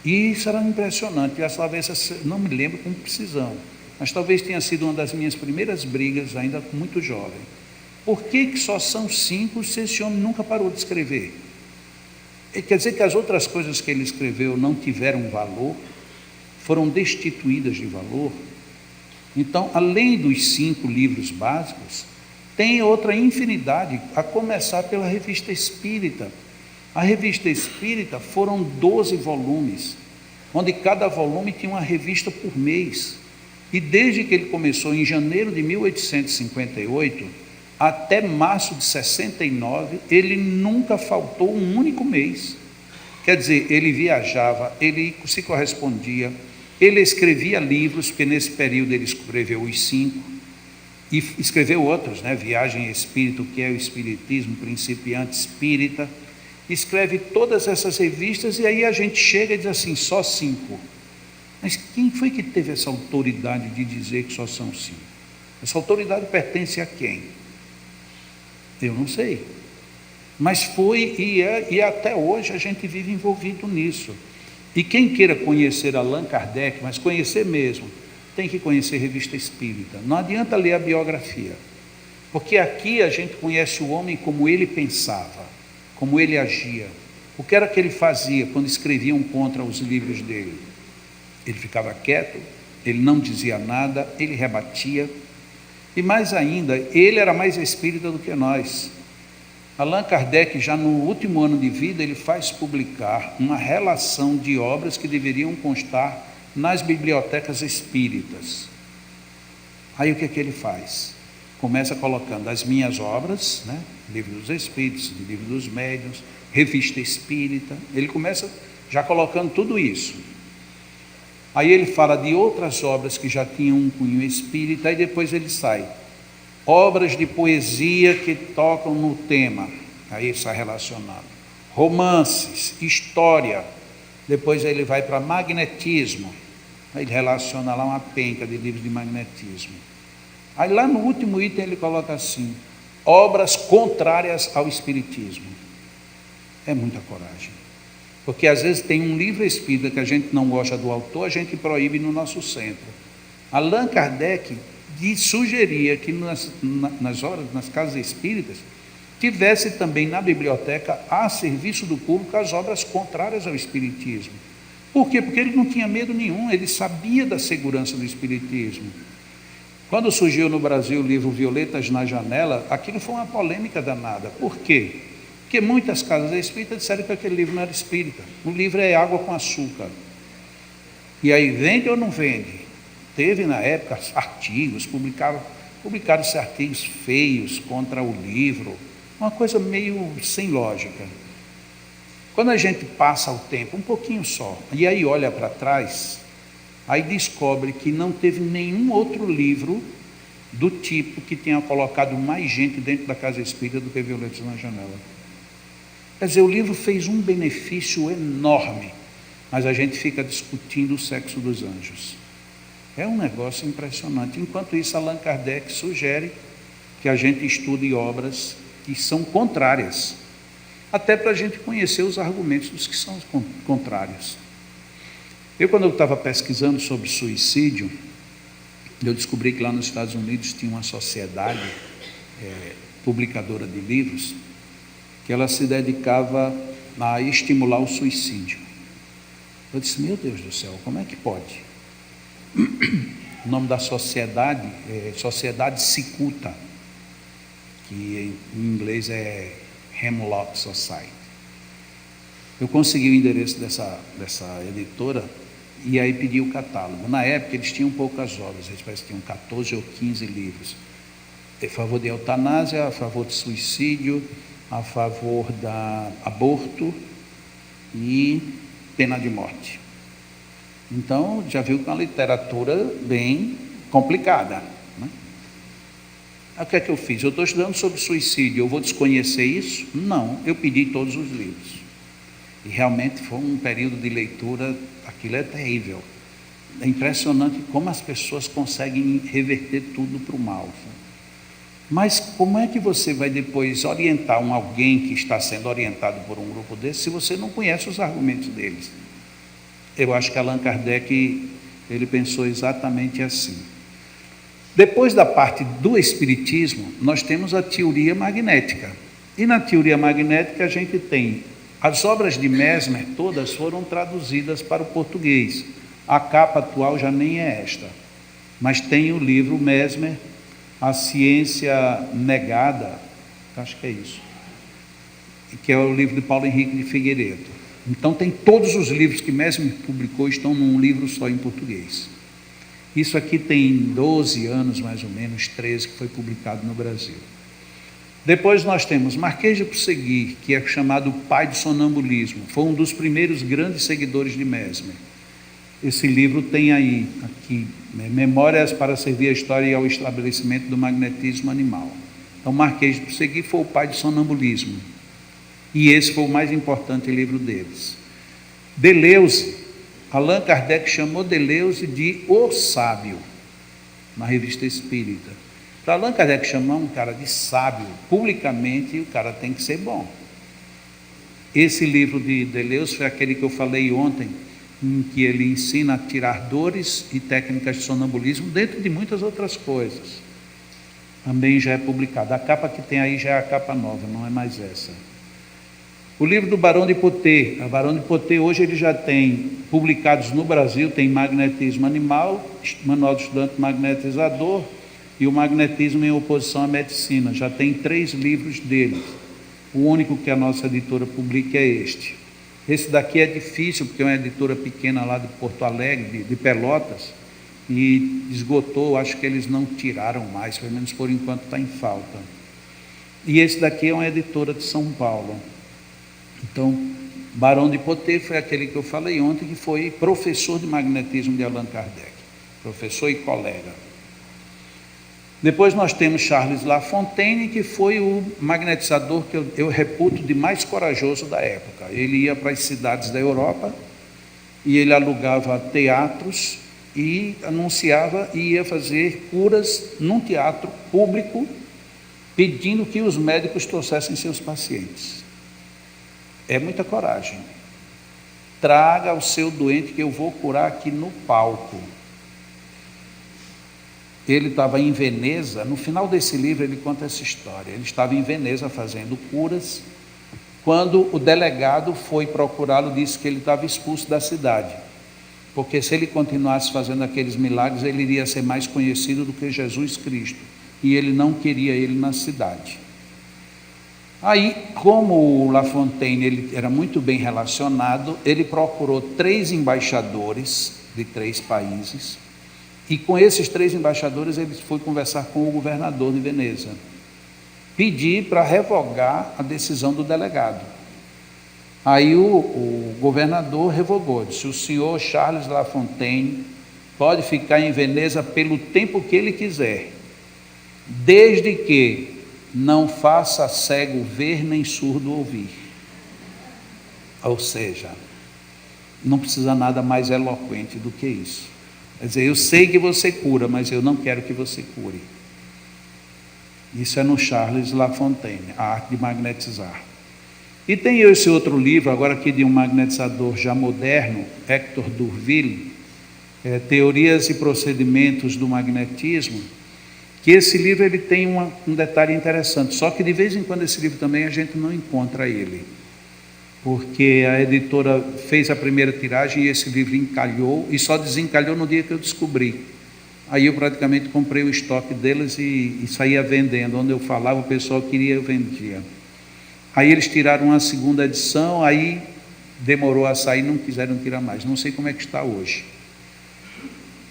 E isso era impressionante. Talvez, não me lembro com precisão, mas talvez tenha sido uma das minhas primeiras brigas, ainda muito jovem. Por que só são 5 se esse homem nunca parou de escrever? Quer dizer que as outras coisas que ele escreveu não tiveram valor, foram destituídas de valor? Então, além dos 5 livros básicos, tem outra infinidade, a começar pela Revista Espírita. A Revista Espírita foram 12 volumes, onde cada volume tinha uma revista por mês. E desde que ele começou em janeiro de 1858 até março de 69, ele nunca faltou um único mês. Quer dizer, ele viajava, ele se correspondia, ele escrevia livros, porque nesse período ele escreveu os 5, e escreveu outros, né? Viagem Espírita, o que é o Espiritismo, Principiante Espírita. Escreve todas essas revistas e aí a gente chega e diz assim, só 5. Mas quem foi que teve essa autoridade de dizer que só são 5? Essa autoridade pertence a quem? Eu não sei. Mas foi e até hoje a gente vive envolvido nisso. E quem queira conhecer Allan Kardec, mas conhecer mesmo, tem que conhecer a Revista Espírita. Não adianta ler a biografia, porque aqui a gente conhece o homem como ele pensava, como ele agia, o que era que ele fazia quando escreviam contra os livros dele. Ele ficava quieto, ele não dizia nada, ele rebatia, e mais ainda, ele era mais espírita do que nós. Allan Kardec, já no último ano de vida, ele faz publicar uma relação de obras que deveriam constar nas bibliotecas espíritas. Aí o que é que ele faz? Começa colocando as minhas obras, né? Livro dos Espíritos, Livro dos Médiuns, Revista Espírita. Ele começa já colocando tudo isso. Aí ele fala de outras obras que já tinham um cunho espírita, e depois ele sai. Obras de poesia que tocam no tema, aí está relacionado. Romances, história. Depois ele vai para magnetismo. Aí ele relaciona lá uma penca de livros de magnetismo. Aí lá no último item ele coloca assim, obras contrárias ao espiritismo. É muita coragem. Porque às vezes tem um livro espírita que a gente não gosta do autor, a gente proíbe no nosso centro. Allan Kardec sugeria que nas casas espíritas tivesse também na biblioteca a serviço do público as obras contrárias ao espiritismo. Por quê? Porque ele não tinha medo nenhum, ele sabia da segurança do espiritismo. Quando surgiu no Brasil o livro Violetas na Janela, aquilo foi uma polêmica danada. Por quê? Porque muitas casas espíritas disseram que aquele livro não era espírita. O livro é água com açúcar. E aí, vende ou não vende? Teve na época artigos, publicaram-se artigos feios contra o livro, uma coisa meio sem lógica. Quando a gente passa o tempo, um pouquinho só, e aí olha para trás, aí descobre que não teve nenhum outro livro do tipo que tenha colocado mais gente dentro da casa espírita do que Violetas na Janela. Quer dizer, o livro fez um benefício enorme, mas a gente fica discutindo o sexo dos anjos. É um negócio impressionante. Enquanto isso, Allan Kardec sugere que a gente estude obras que são contrárias, até para a gente conhecer os argumentos dos que são contrários. Quando eu estava pesquisando sobre suicídio, eu descobri que lá nos Estados Unidos tinha uma sociedade publicadora de livros, que ela se dedicava a estimular o suicídio. Eu disse, meu Deus do céu, como é que pode? O nome da sociedade é Sociedade Cicuta, que em inglês é Hemlock Society. Eu consegui o endereço dessa editora e aí pedi o catálogo. Na época eles tinham poucas obras, eles parece que tinham 14 ou 15 livros. A favor de eutanásia, a favor de suicídio, a favor da aborto e pena de morte. Então, já viu que é uma literatura bem complicada, né? O que é que eu fiz? Eu estou estudando sobre suicídio, eu vou desconhecer isso? Não, eu pedi todos os livros. E realmente foi um período de leitura, aquilo é terrível. É impressionante como as pessoas conseguem reverter tudo para o mal. Mas como é que você vai depois orientar alguém que está sendo orientado por um grupo desse, se você não conhece os argumentos deles? Eu acho que Allan Kardec, ele pensou exatamente assim. Depois da parte do espiritismo, nós temos a teoria magnética. E na teoria magnética a gente tem as obras de Mesmer, todas foram traduzidas para o português. A capa atual já nem é esta, mas tem o livro Mesmer, A Ciência Negada, acho que é isso, que é o livro de Paulo Henrique de Figueiredo. Então tem todos os livros que Mesmer publicou, estão num livro só em português. Isso aqui tem 12 anos, mais ou menos, 13, que foi publicado no Brasil. Depois nós temos Marquês de Ponsegui, que é chamado pai do sonambulismo, foi um dos primeiros grandes seguidores de Mesmer. Esse livro tem aí, aqui, Memórias para servir a história e ao estabelecimento do magnetismo animal. Então, Marquês de Ponsegui foi o pai do sonambulismo. E esse foi o mais importante livro deles. Deleuze, Allan Kardec chamou Deleuze de o sábio, na Revista Espírita. Para Allan Kardec chamar um cara de sábio, publicamente, o cara tem que ser bom. Esse livro de Deleuze foi aquele que eu falei ontem, em que ele ensina a tirar dores e técnicas de sonambulismo, dentro de muitas outras coisas. Também já é publicado. A capa que tem aí já é a capa nova, não é mais essa. O livro do Barão de Potê. A Barão de Potê hoje ele já tem publicados no Brasil, tem Magnetismo Animal, Manual do Estudante Magnetizador e o Magnetismo em Oposição à Medicina. Já tem 3 livros deles. O único que a nossa editora publica é este. Esse daqui é difícil, porque é uma editora pequena lá de Porto Alegre, de Pelotas, e esgotou, acho que eles não tiraram mais, pelo menos por enquanto está em falta. E esse daqui é uma editora de São Paulo. Então, Barão de Potê foi aquele que eu falei ontem, que foi professor de magnetismo de Allan Kardec, professor e colega. Depois nós temos Charles Lafontaine, que foi o magnetizador que eu reputo de mais corajoso da época. Ele ia para as cidades da Europa e ele alugava teatros e anunciava e ia fazer curas num teatro público, pedindo que os médicos trouxessem seus pacientes. É muita coragem. Traga o seu doente que eu vou curar aqui no palco. Ele estava em Veneza, no final desse livro ele conta essa história. Ele estava em Veneza fazendo curas, quando o delegado foi procurá-lo, disse que ele estava expulso da cidade, porque se ele continuasse fazendo aqueles milagres, ele iria ser mais conhecido do que Jesus Cristo, e ele não queria ele na cidade. Aí, como o Lafontaine ele era muito bem relacionado, ele procurou 3 embaixadores de 3 países, e com esses 3 embaixadores ele foi conversar com o governador de Veneza, pedir para revogar a decisão do delegado. Aí o governador revogou, disse: o senhor Charles Lafontaine pode ficar em Veneza pelo tempo que ele quiser, desde que não faça cego ver nem surdo ouvir. Ou seja, não precisa nada mais eloquente do que isso. Quer dizer, eu sei que você cura, mas eu não quero que você cure. Isso é no Charles Lafontaine, A Arte de Magnetizar. E tem esse outro livro, agora aqui de um magnetizador já moderno, Hector D'Urville, Teorias e Procedimentos do Magnetismo, que esse livro ele tem um detalhe interessante, só que de vez em quando esse livro também a gente não encontra ele, porque a editora fez a primeira tiragem e esse livro encalhou, e só desencalhou no dia que eu descobri. Aí eu praticamente comprei o estoque deles e saía vendendo. Onde eu falava, o pessoal queria, eu vendia. Aí eles tiraram uma segunda edição, aí demorou a sair, não quiseram tirar mais. Não sei como é que está hoje.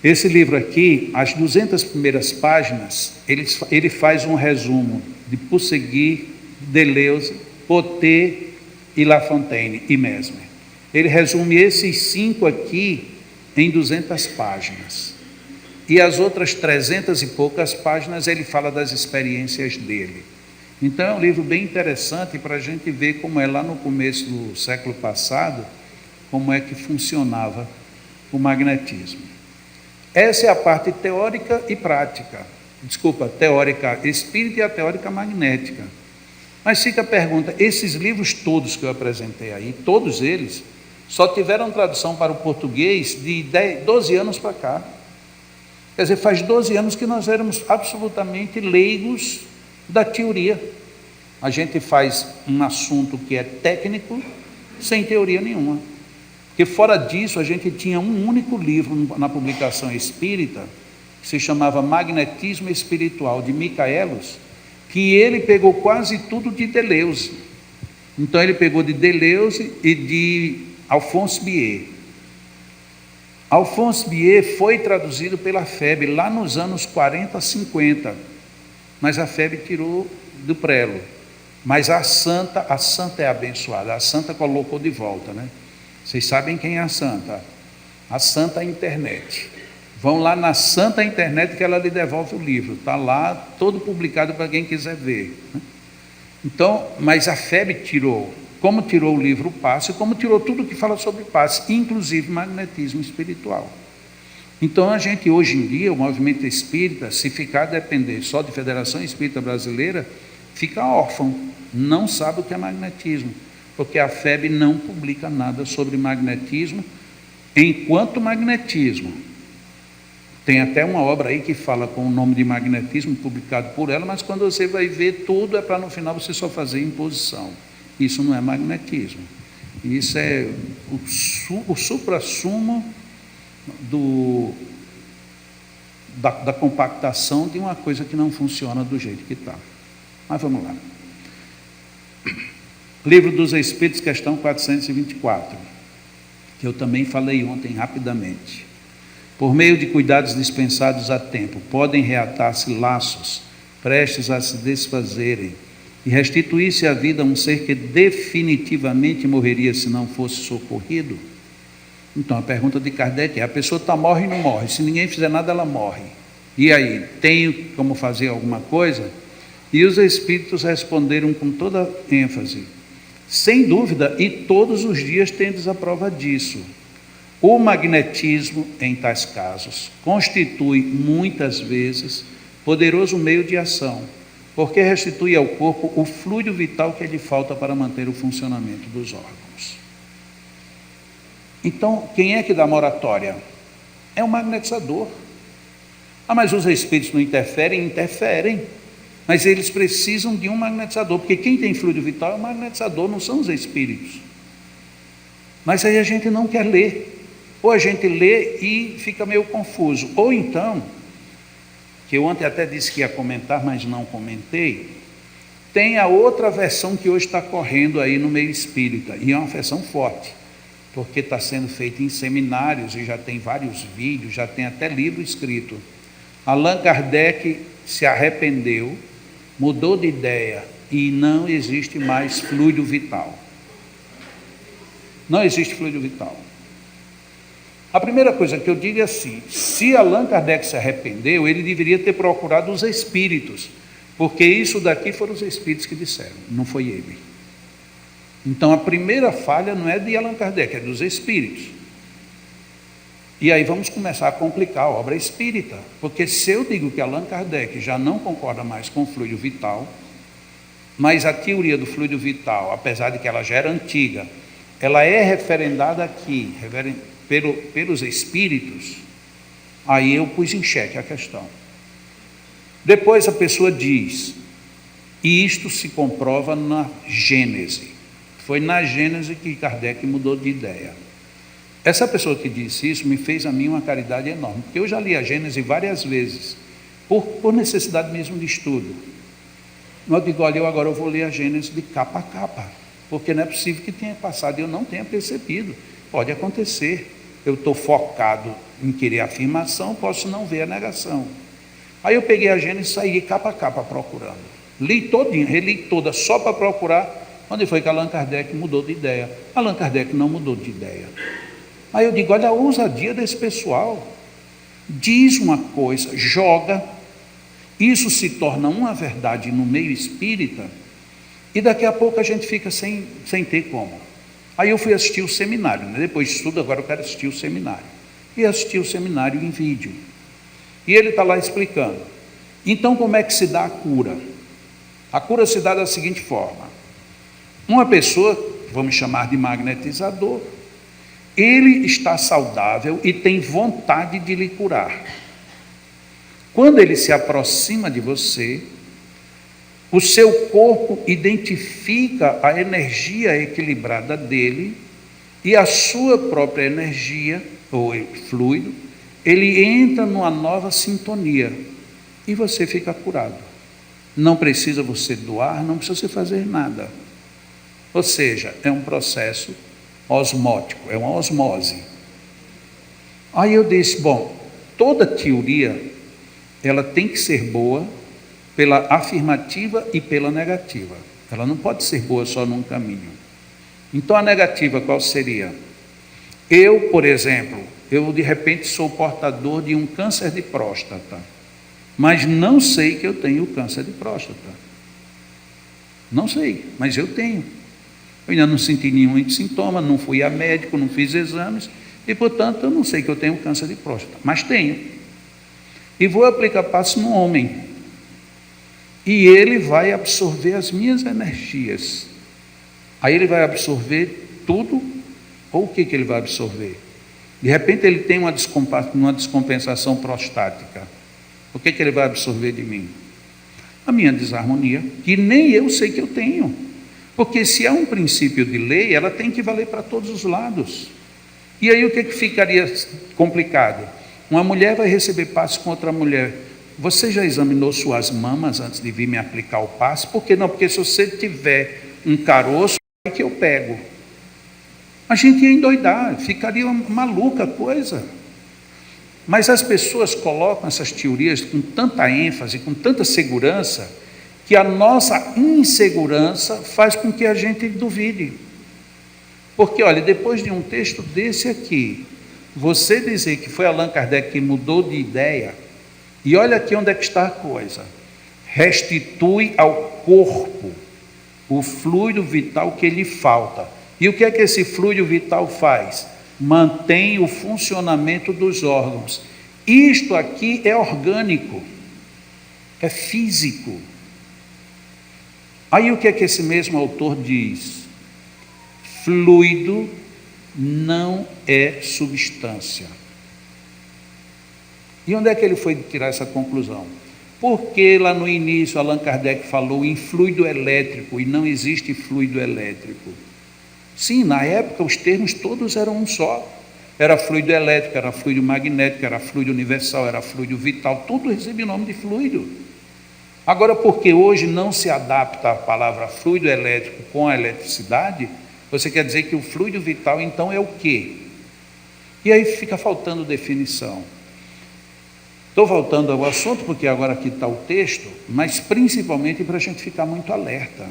Esse livro aqui, as 200 primeiras páginas, ele faz um resumo de Ponsegui, Deleuze, Potê e Lafontaine e Mesmer. Ele resume esses 5 aqui em 200 páginas. E as outras 300 e poucas páginas ele fala das experiências dele. Então é um livro bem interessante para a gente ver como é lá no começo do século passado, como é que funcionava o magnetismo. Essa é a parte teórica e prática. Desculpa, teórica espírita e a teórica magnética. Mas fica a pergunta, esses livros todos que eu apresentei aí, todos eles, só tiveram tradução para o português de 12 anos para cá. Quer dizer, faz 12 anos que nós éramos absolutamente leigos da teoria. A gente faz um assunto que é técnico, sem teoria nenhuma. Porque fora disso, a gente tinha um único livro na publicação espírita, que se chamava Magnetismo Espiritual, de Michaelos, que ele pegou quase tudo de Deleuze. Então ele pegou de Deleuze e de Alphonse Biet. Alphonse Biet foi traduzido pela FEB lá nos anos 40, 50, mas a FEB tirou do prelo. Mas a santa é abençoada, a santa colocou de volta, né? Vocês sabem quem é a santa? A santa internet. Vão lá na santa internet que ela lhe devolve o livro. Está lá, todo publicado para quem quiser ver. Então, mas a FEB tirou, como tirou o livro Passe, como tirou tudo que fala sobre passe, inclusive magnetismo espiritual. Então a gente hoje em dia, o movimento espírita, se ficar a depender só de Federação Espírita Brasileira, fica órfão, não sabe o que é magnetismo, porque a FEB não publica nada sobre magnetismo, enquanto magnetismo. Tem até uma obra aí que fala com o nome de magnetismo, publicado por ela, mas quando você vai ver, tudo é para no final você só fazer imposição. Isso não é magnetismo. Isso é o suprassumo da compactação de uma coisa que não funciona do jeito que está. Mas vamos lá. Livro dos Espíritos, questão 424, que eu também falei ontem rapidamente. Por meio de cuidados dispensados a tempo, podem reatar-se laços, prestes a se desfazerem, e restituir-se à vida um ser que definitivamente morreria se não fosse socorrido? Então, a pergunta de Kardec é, a pessoa morre e não morre, se ninguém fizer nada, ela morre. E aí, tenho como fazer alguma coisa? E os Espíritos responderam com toda ênfase, sem dúvida, e todos os dias tendes a prova disso. O magnetismo, em tais casos, constitui muitas vezes poderoso meio de ação, porque restitui ao corpo o fluido vital que lhe falta para manter o funcionamento dos órgãos. Então, quem é que dá moratória? É o magnetizador. Ah, mas os espíritos não interferem? Interferem. Mas eles precisam de um magnetizador, porque quem tem fluido vital é o magnetizador, não são os espíritos. Mas aí a gente não quer ler. Ou a gente lê e fica meio confuso. Ou então, que eu ontem até disse que ia comentar, mas não comentei, tem a outra versão que hoje está correndo aí no meio espírita, e é uma versão forte, porque está sendo feita em seminários, e já tem vários vídeos, já tem até livro escrito. Allan Kardec se arrependeu, mudou de ideia, e não existe mais fluido vital. Não existe fluido vital. A primeira coisa que eu digo é assim, se Allan Kardec se arrependeu, ele deveria ter procurado os espíritos, porque isso daqui foram os espíritos que disseram, não foi ele. Então a primeira falha não é de Allan Kardec, é dos espíritos. E aí vamos começar a complicar a obra espírita, porque se eu digo que Allan Kardec já não concorda mais com o fluido vital, mas a teoria do fluido vital, apesar de que ela já era antiga, ela é referendada aqui, pelos espíritos, aí eu pus em xeque a questão. Depois a pessoa diz, e isto se comprova na Gênese. Foi na Gênese que Kardec mudou de ideia. Essa pessoa que disse isso me fez a mim uma caridade enorme, porque eu já li a Gênese várias vezes, por necessidade mesmo de estudo. Eu digo, olha, agora eu vou ler a Gênese de capa a capa, porque não é possível que tenha passado e eu não tenha percebido. Pode acontecer, eu estou focado em querer a afirmação, posso não ver a negação. Aí eu peguei a Gênesis e saí capa a capa procurando. Li todinha, reli toda, só para procurar onde foi que Allan Kardec mudou de ideia. Allan Kardec não mudou de ideia. Aí eu digo, olha a ousadia desse pessoal. Diz uma coisa, joga, isso se torna uma verdade no meio espírita, e daqui a pouco a gente fica sem ter como. Aí eu fui assistir o seminário, né? Depois de tudo, agora eu quero assistir o seminário. e assisti o seminário em vídeo. E ele está lá explicando. Então, como é que se dá a cura? A cura se dá da seguinte forma. Uma pessoa, vamos chamar de magnetizador, ele está saudável e tem vontade de lhe curar. Quando ele se aproxima de você, o seu corpo identifica a energia equilibrada dele e a sua própria energia, ou fluido, ele entra numa nova sintonia e você fica curado. Não precisa você doar, não precisa você fazer nada. Ou seja, é um processo osmótico, é uma osmose. Aí eu disse, bom, toda teoria, ela tem que ser boa pela afirmativa e pela negativa. Ela não pode ser boa só num caminho. Então a negativa qual seria? Eu, por exemplo, eu de repente sou portador de um câncer de próstata, mas não sei que eu tenho câncer de próstata. Não sei, mas eu tenho. Eu ainda não senti nenhum sintoma, não fui a médico, não fiz exames, e portanto eu não sei que eu tenho câncer de próstata, mas tenho. E vou aplicar passe no homem. E ele vai absorver as minhas energias. Aí ele vai absorver tudo, ou o que ele vai absorver? De repente ele tem uma descompensação prostática. O que ele vai absorver de mim? A minha desarmonia, que nem eu sei que eu tenho. Porque se há um princípio de lei, ela tem que valer para todos os lados. E aí o que ficaria complicado? Uma mulher vai receber passe com outra mulher. Você já examinou suas mamas antes de vir me aplicar o passe? Por que não? Porque se você tiver um caroço, é que eu pego. A gente ia endoidar, ficaria maluca a coisa. Mas as pessoas colocam essas teorias com tanta ênfase, com tanta segurança, que a nossa insegurança faz com que a gente duvide. Porque, olha, depois de um texto desse aqui, você dizer que foi Allan Kardec que mudou de ideia, e olha aqui onde é que está a coisa, restitui ao corpo o fluido vital que lhe falta. E o que é que esse fluido vital faz? Mantém o funcionamento dos órgãos. Isto aqui é orgânico, é físico. Aí o que é que esse mesmo autor diz? Fluido não é substância. E onde é que ele foi tirar essa conclusão? Porque lá no início Allan Kardec falou em fluido elétrico e não existe fluido elétrico. Sim, na época os termos todos eram um só. Era fluido elétrico, era fluido magnético, era fluido universal, era fluido vital, tudo recebe o nome de fluido. Agora, porque hoje não se adapta a palavra fluido elétrico com a eletricidade, você quer dizer que o fluido vital então é o quê? E aí fica faltando definição. Estou voltando ao assunto, porque agora aqui está o texto, mas principalmente para a gente ficar muito alerta,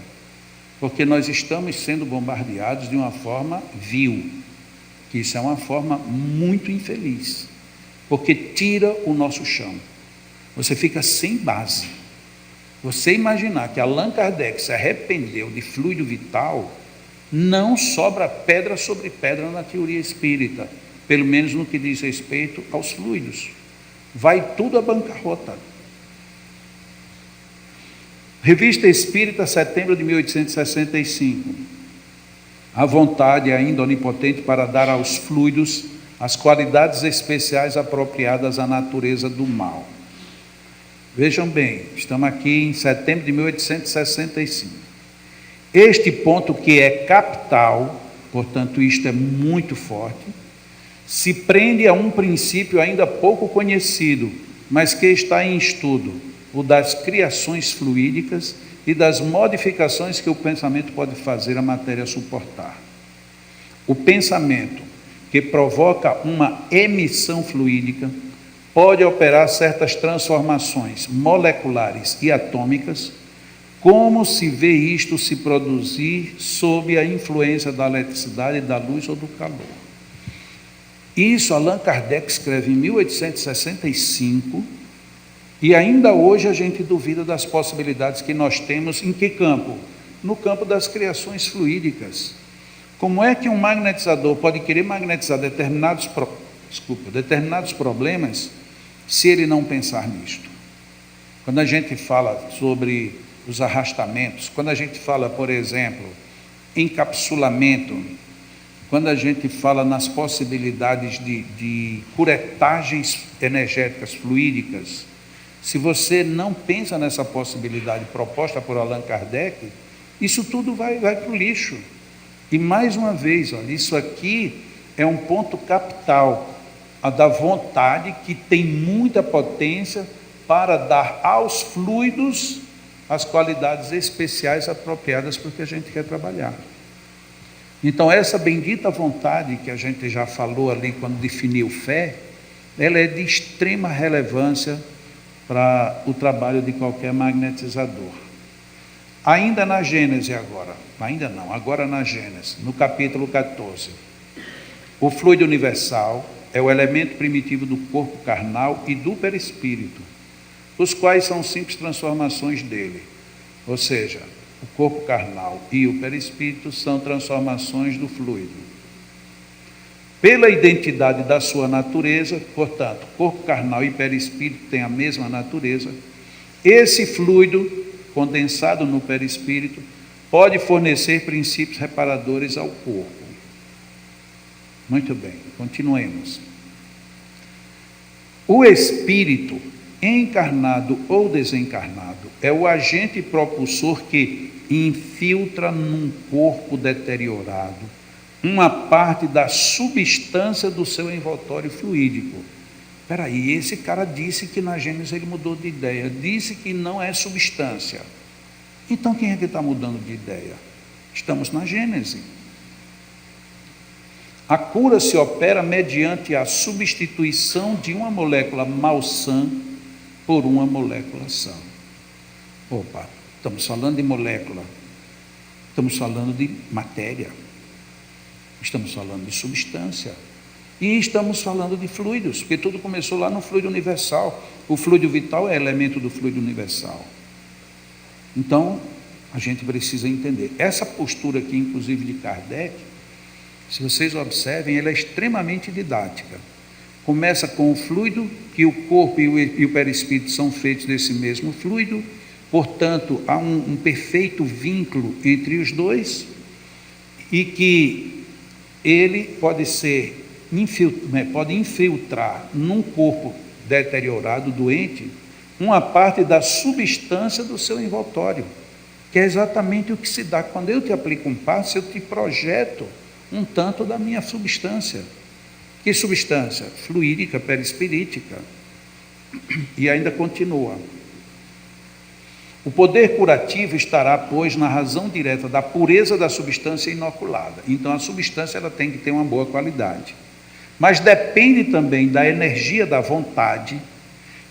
porque nós estamos sendo bombardeados de uma forma vil, que isso é uma forma muito infeliz, porque tira o nosso chão, você fica sem base. Você imaginar que Allan Kardec se arrependeu de fluido vital, não sobra pedra sobre pedra na teoria espírita, pelo menos no que diz respeito aos fluidos. Vai tudo à bancarrota. Revista Espírita, setembro de 1865. A vontade ainda onipotente para dar aos fluidos as qualidades especiais apropriadas à natureza do mal. Vejam bem, estamos aqui em setembro de 1865. Este ponto que é capital, portanto isto é muito forte, se prende a um princípio ainda pouco conhecido, mas que está em estudo, o das criações fluídicas e das modificações que o pensamento pode fazer a matéria suportar. O pensamento que provoca uma emissão fluídica pode operar certas transformações moleculares e atômicas, como se vê isto se produzir sob a influência da eletricidade, da luz ou do calor. Isso Allan Kardec escreve em 1865, e ainda hoje a gente duvida das possibilidades que nós temos. Em que campo? No campo das criações fluídicas. Como é que um magnetizador pode querer magnetizar determinados determinados problemas se ele não pensar nisto. Quando a gente fala sobre os arrastamentos, quando a gente fala, por exemplo, encapsulamento, quando a gente fala nas possibilidades de curetagens energéticas fluídicas, se você não pensa nessa possibilidade proposta por Allan Kardec, isso tudo vai para o lixo. E mais uma vez, olha, isso aqui é um ponto capital, a da vontade, que tem muita potência para dar aos fluidos as qualidades especiais apropriadas para o que a gente quer trabalhar. Então, essa bendita vontade que a gente já falou ali quando definiu fé, ela é de extrema relevância para o trabalho de qualquer magnetizador. Ainda na Gênese agora, agora na Gênese, no capítulo 14, o fluido universal é o elemento primitivo do corpo carnal e do perispírito, os quais são simples transformações dele. Ou seja, o corpo carnal e o perispírito são transformações do fluido. Pela identidade da sua natureza, portanto, corpo carnal e perispírito têm a mesma natureza, esse fluido condensado no perispírito pode fornecer princípios reparadores ao corpo. Muito bem, continuemos. O espírito, encarnado ou desencarnado, é o agente propulsor que infiltra num corpo deteriorado uma parte da substância do seu envoltório fluídico. Espera aí, esse cara disse que na Gênese ele mudou de ideia, disse que não é substância. Então quem é que está mudando de ideia? Estamos na Gênese. A cura se opera mediante a substituição de uma molécula malsã por uma molécula sã. Opa, estamos falando de molécula, estamos falando de matéria, estamos falando de substância e estamos falando de fluidos, porque tudo começou lá no fluido universal. O fluido vital é elemento do fluido universal. Então, a gente precisa entender. Essa postura aqui, inclusive de Kardec, se vocês observem, ela é extremamente didática. Começa com o fluido, que o corpo e o perispírito são feitos desse mesmo fluido, portanto, há um perfeito vínculo entre os dois, e que ele pode infiltrar num corpo deteriorado, doente, uma parte da substância do seu envoltório, que é exatamente o que se dá. Quando eu te aplico um passe, eu te projeto um tanto da minha substância. Que substância? Fluídica, perispirítica. E ainda continua. O poder curativo estará, pois, na razão direta da pureza da substância inoculada. Então, a substância ela tem que ter uma boa qualidade. Mas depende também da energia da vontade,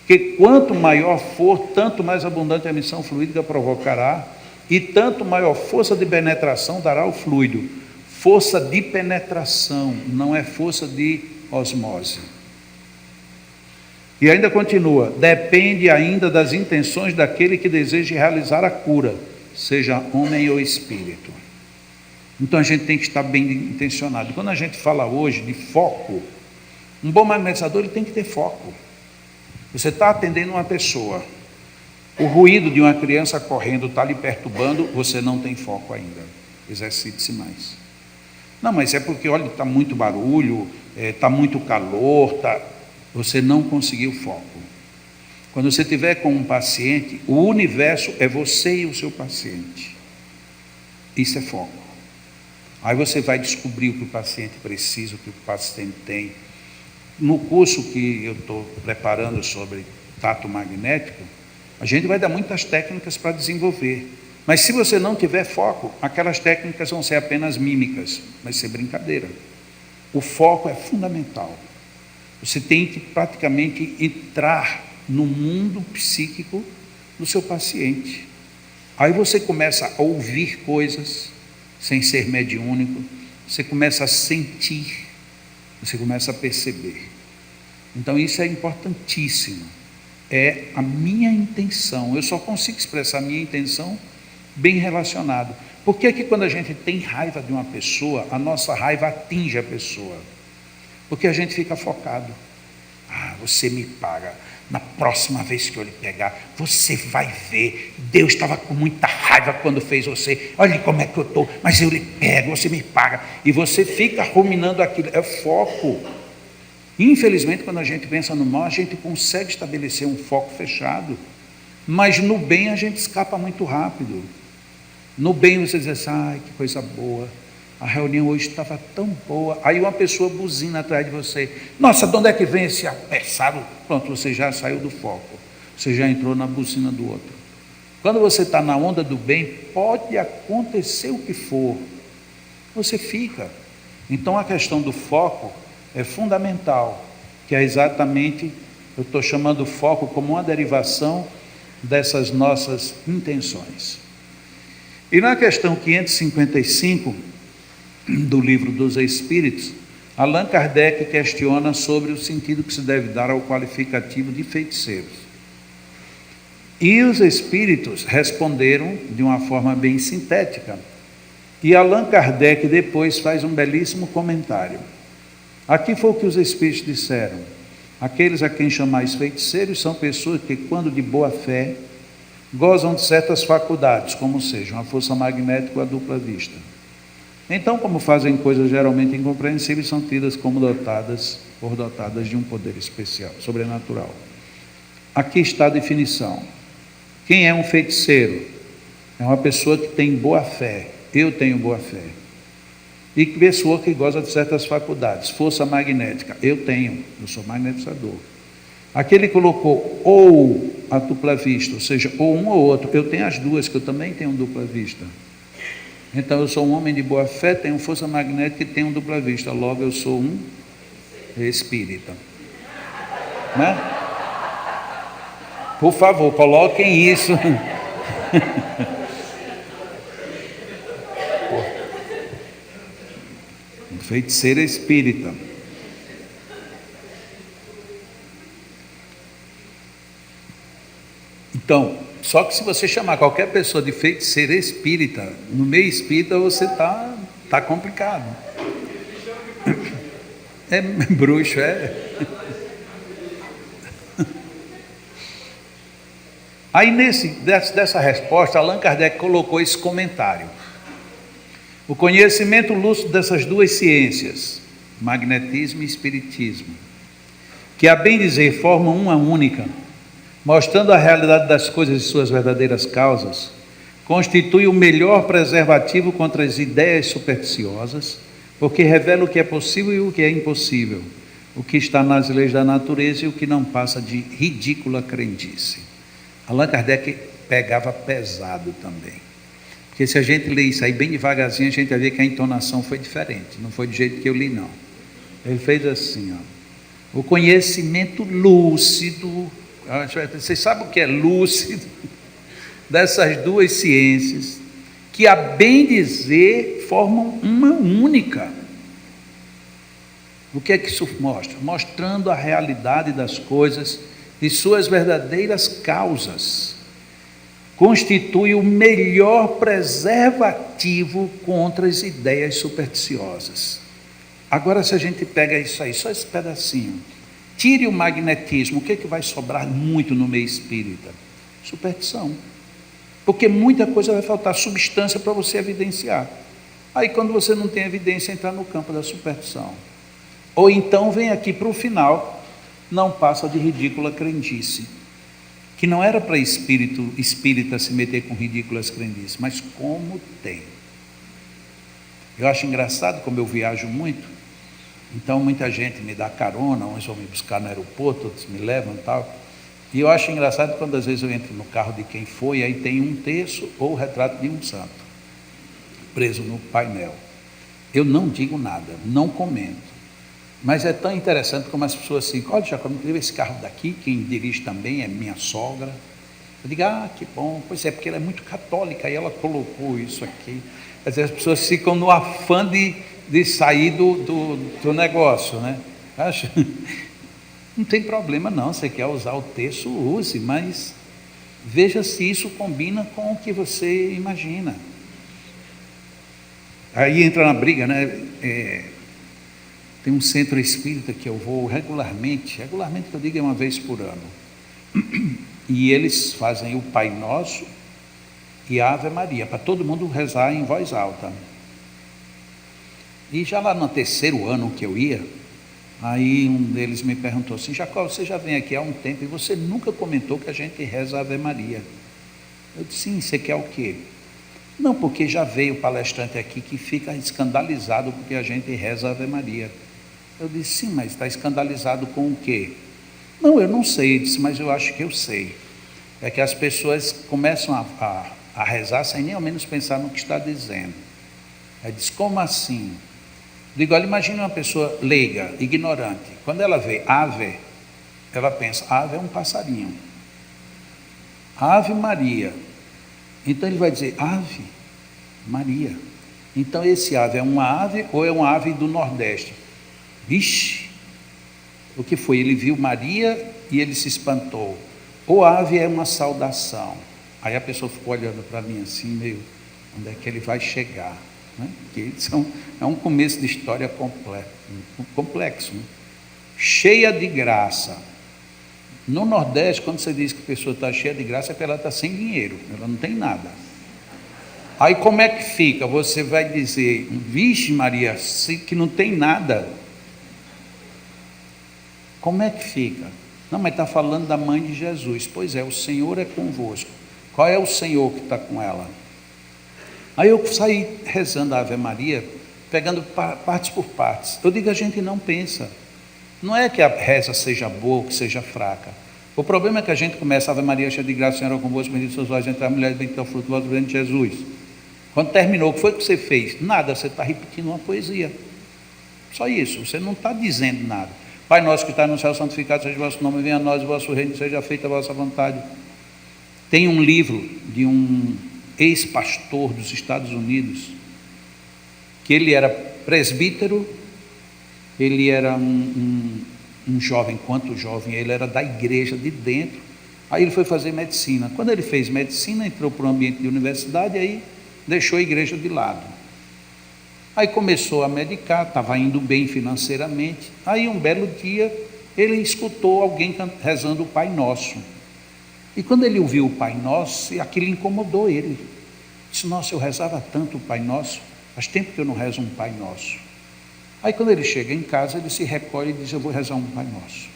que quanto maior for, tanto mais abundante a emissão fluídica provocará, e tanto maior força de penetração dará ao fluido. Força de penetração, não é força de osmose. E ainda continua, depende ainda das intenções daquele que deseja realizar a cura, seja homem ou espírito. Então a gente tem que estar bem intencionado. Quando a gente fala hoje de foco, um bom magnetizador ele tem que ter foco. Você está atendendo uma pessoa, o ruído de uma criança correndo está lhe perturbando, você não tem foco ainda. Exercite-se mais. Não, mas é porque, olha, está muito barulho, está muito calor, você não conseguiu foco. Quando você estiver com um paciente, o universo é você e o seu paciente. Isso é foco. Aí você vai descobrir o que o paciente precisa, o que o paciente tem. No curso que eu estou preparando sobre tato magnético, a gente vai dar muitas técnicas para desenvolver. Mas se você não tiver foco, aquelas técnicas vão ser apenas mímicas, vai ser brincadeira. O foco é fundamental. Você tem que praticamente entrar no mundo psíquico do seu paciente. Aí você começa a ouvir coisas, sem ser mediúnico, você começa a sentir, você começa a perceber. Então isso é importantíssimo. É a minha intenção. Eu só consigo expressar a minha intenção bem relacionado. Por que que quando a gente tem raiva de uma pessoa, a nossa raiva atinge a pessoa? Porque a gente fica focado. Você me paga. Na próxima vez que eu lhe pegar, você vai ver. Deus estava com muita raiva quando fez você. Olha como é que eu estou, mas eu lhe pego, você me paga. E você fica ruminando aquilo. É foco. Infelizmente, quando a gente pensa no mal, a gente consegue estabelecer um foco fechado. Mas no bem a gente escapa muito rápido. No bem você diz assim, ai, que coisa boa. A reunião hoje estava tão boa. Aí uma pessoa buzina atrás de você. Nossa, de onde é que vem esse apressado? Pronto, você já saiu do foco. Você já entrou na buzina do outro. Quando você está na onda do bem, pode acontecer o que for. Você fica. Então a questão do foco é fundamental. Que é exatamente, eu estou chamando o foco como uma derivação dessas nossas intenções. E na questão 555 do Livro dos Espíritos, Allan Kardec questiona sobre o sentido que se deve dar ao qualificativo de feiticeiros. E os espíritos responderam de uma forma bem sintética. E Allan Kardec depois faz um belíssimo comentário. Aqui foi o que os espíritos disseram. Aqueles a quem chamais feiticeiros são pessoas que, quando de boa fé, gozam de certas faculdades, como seja, a força magnética ou a dupla vista. Então, como fazem coisas geralmente incompreensíveis, são tidas como dotadas de um poder especial, sobrenatural. Aqui está a definição. Quem é um feiticeiro? É uma pessoa que tem boa fé. Eu tenho boa fé. E pessoa que goza de certas faculdades. Força magnética. Eu sou magnetizador. Aquele colocou ou a dupla vista, ou seja, ou um ou outro. Eu tenho as duas, que eu também tenho dupla vista. Então eu sou um homem de boa fé, tenho força magnética e tenho dupla vista. Logo eu sou um espírita. Né? Por favor, coloquem isso. Um feiticeiro espírita. Então, só que se você chamar qualquer pessoa de feiticeiro espírita, no meio espírita você tá complicado. É bruxo, é. Aí dessa resposta, Allan Kardec colocou esse comentário. O conhecimento lúcido dessas duas ciências, magnetismo e espiritismo, que a bem dizer formam uma única, mostrando a realidade das coisas e suas verdadeiras causas, constitui o melhor preservativo contra as ideias supersticiosas, porque revela o que é possível e o que é impossível, o que está nas leis da natureza e o que não passa de ridícula crendice. Allan Kardec pegava pesado também, porque se a gente ler isso aí bem devagarzinho, a gente vai ver que a entonação foi diferente, não foi do jeito que eu li não. Ele fez assim, ó, o conhecimento lúcido. Vocês sabem o que é lúcido? Dessas duas ciências, que a bem dizer formam uma única. O que é que isso mostra? Mostrando a realidade das coisas e suas verdadeiras causas. Constitui o melhor preservativo contra as ideias supersticiosas. Agora, se a gente pega isso aí, só esse pedacinho, tire o magnetismo, o que é que vai sobrar muito no meio espírita? Superstição. Porque muita coisa vai faltar, substância para você evidenciar. Aí quando você não tem evidência, entra no campo da superstição. Ou então vem aqui para o final, não passa de ridícula crendice. Que não era para espírita se meter com ridículas crendices, mas como tem. Eu acho engraçado, como eu viajo muito, então muita gente me dá carona, uns vão me buscar no aeroporto, outros me levam e tal. E eu acho engraçado quando às vezes eu entro no carro de quem foi, aí tem um terço ou o retrato de um santo, preso no painel. Eu não digo nada, não comento. Mas é tão interessante como as pessoas assim, olha, já leva esse carro daqui, quem dirige também é minha sogra. Eu digo, que bom, pois é, porque ela é muito católica e ela colocou isso aqui. Às vezes as pessoas ficam no afã de sair do negócio, né? Acho, não tem problema não, você quer usar o texto, use, mas veja se isso combina com o que você imagina. Aí entra na briga, né? Tem um centro espírita que eu vou regularmente que eu digo é uma vez por ano, e eles fazem o Pai Nosso e a Ave Maria, para todo mundo rezar em voz alta. E já lá no terceiro ano que eu ia, aí um deles me perguntou assim: Jacó, você já vem aqui há um tempo e você nunca comentou que a gente reza a Ave Maria. Eu disse: sim, você quer o quê? Não, porque já veio palestrante aqui que fica escandalizado porque a gente reza a Ave Maria. Eu disse: sim, mas está escandalizado com o quê? Não, eu não sei. Ele disse: mas eu acho que eu sei. É que as pessoas começam a rezar sem nem ao menos pensar no que está dizendo. Aí diz: como assim? Digo: olha, imagine uma pessoa leiga, ignorante. Quando ela vê ave, ela pensa: ave é um passarinho. Ave Maria. Então ele vai dizer: Ave Maria. Então esse ave é uma ave ou é uma ave do Nordeste? Vixe, o que foi? Ele viu Maria e ele se espantou. Ou ave é uma saudação. Aí a pessoa ficou olhando para mim assim, meio, onde é que ele vai chegar? Né? Porque é um começo de história complexo, né? Cheia de graça. No Nordeste, quando você diz que a pessoa está cheia de graça, é porque ela está sem dinheiro, ela não tem nada. Aí como é que fica? Você vai dizer: vixe Maria, que não tem nada. Como é que fica? Não, mas está falando da mãe de Jesus. Pois é, o Senhor é convosco. Qual é o Senhor que está com ela? Aí eu saí rezando a Ave Maria, pegando partes por partes. Eu digo: a gente não pensa. Não é que a reza seja boa ou que seja fraca. O problema é que a gente começa: Ave Maria, cheia de graça, o Senhor é convosco, bendito sois vós entre as mulheres, bendito é o fruto do vosso ventre, Jesus. Quando terminou, o que foi que você fez? Nada, você está repetindo uma poesia. Só isso, você não está dizendo nada. Pai nosso que está no céu, santificado seja o vosso nome, venha a nós o vosso reino, seja feita a vossa vontade. Tem um livro de um ex-pastor dos Estados Unidos, que ele era presbítero, ele era um jovem, enquanto jovem, ele era da igreja de dentro. Aí ele foi fazer medicina. Quando ele fez medicina, entrou para o ambiente de universidade, aí deixou a igreja de lado. Aí começou a medicar, estava indo bem financeiramente. Aí um belo dia, ele escutou alguém rezando o Pai Nosso. E quando ele ouviu o Pai Nosso, aquilo incomodou ele. Disse: nossa, eu rezava tanto o Pai Nosso, faz tempo que eu não rezo um Pai Nosso. Aí quando ele chega em casa, ele se recolhe e diz: eu vou rezar um Pai Nosso.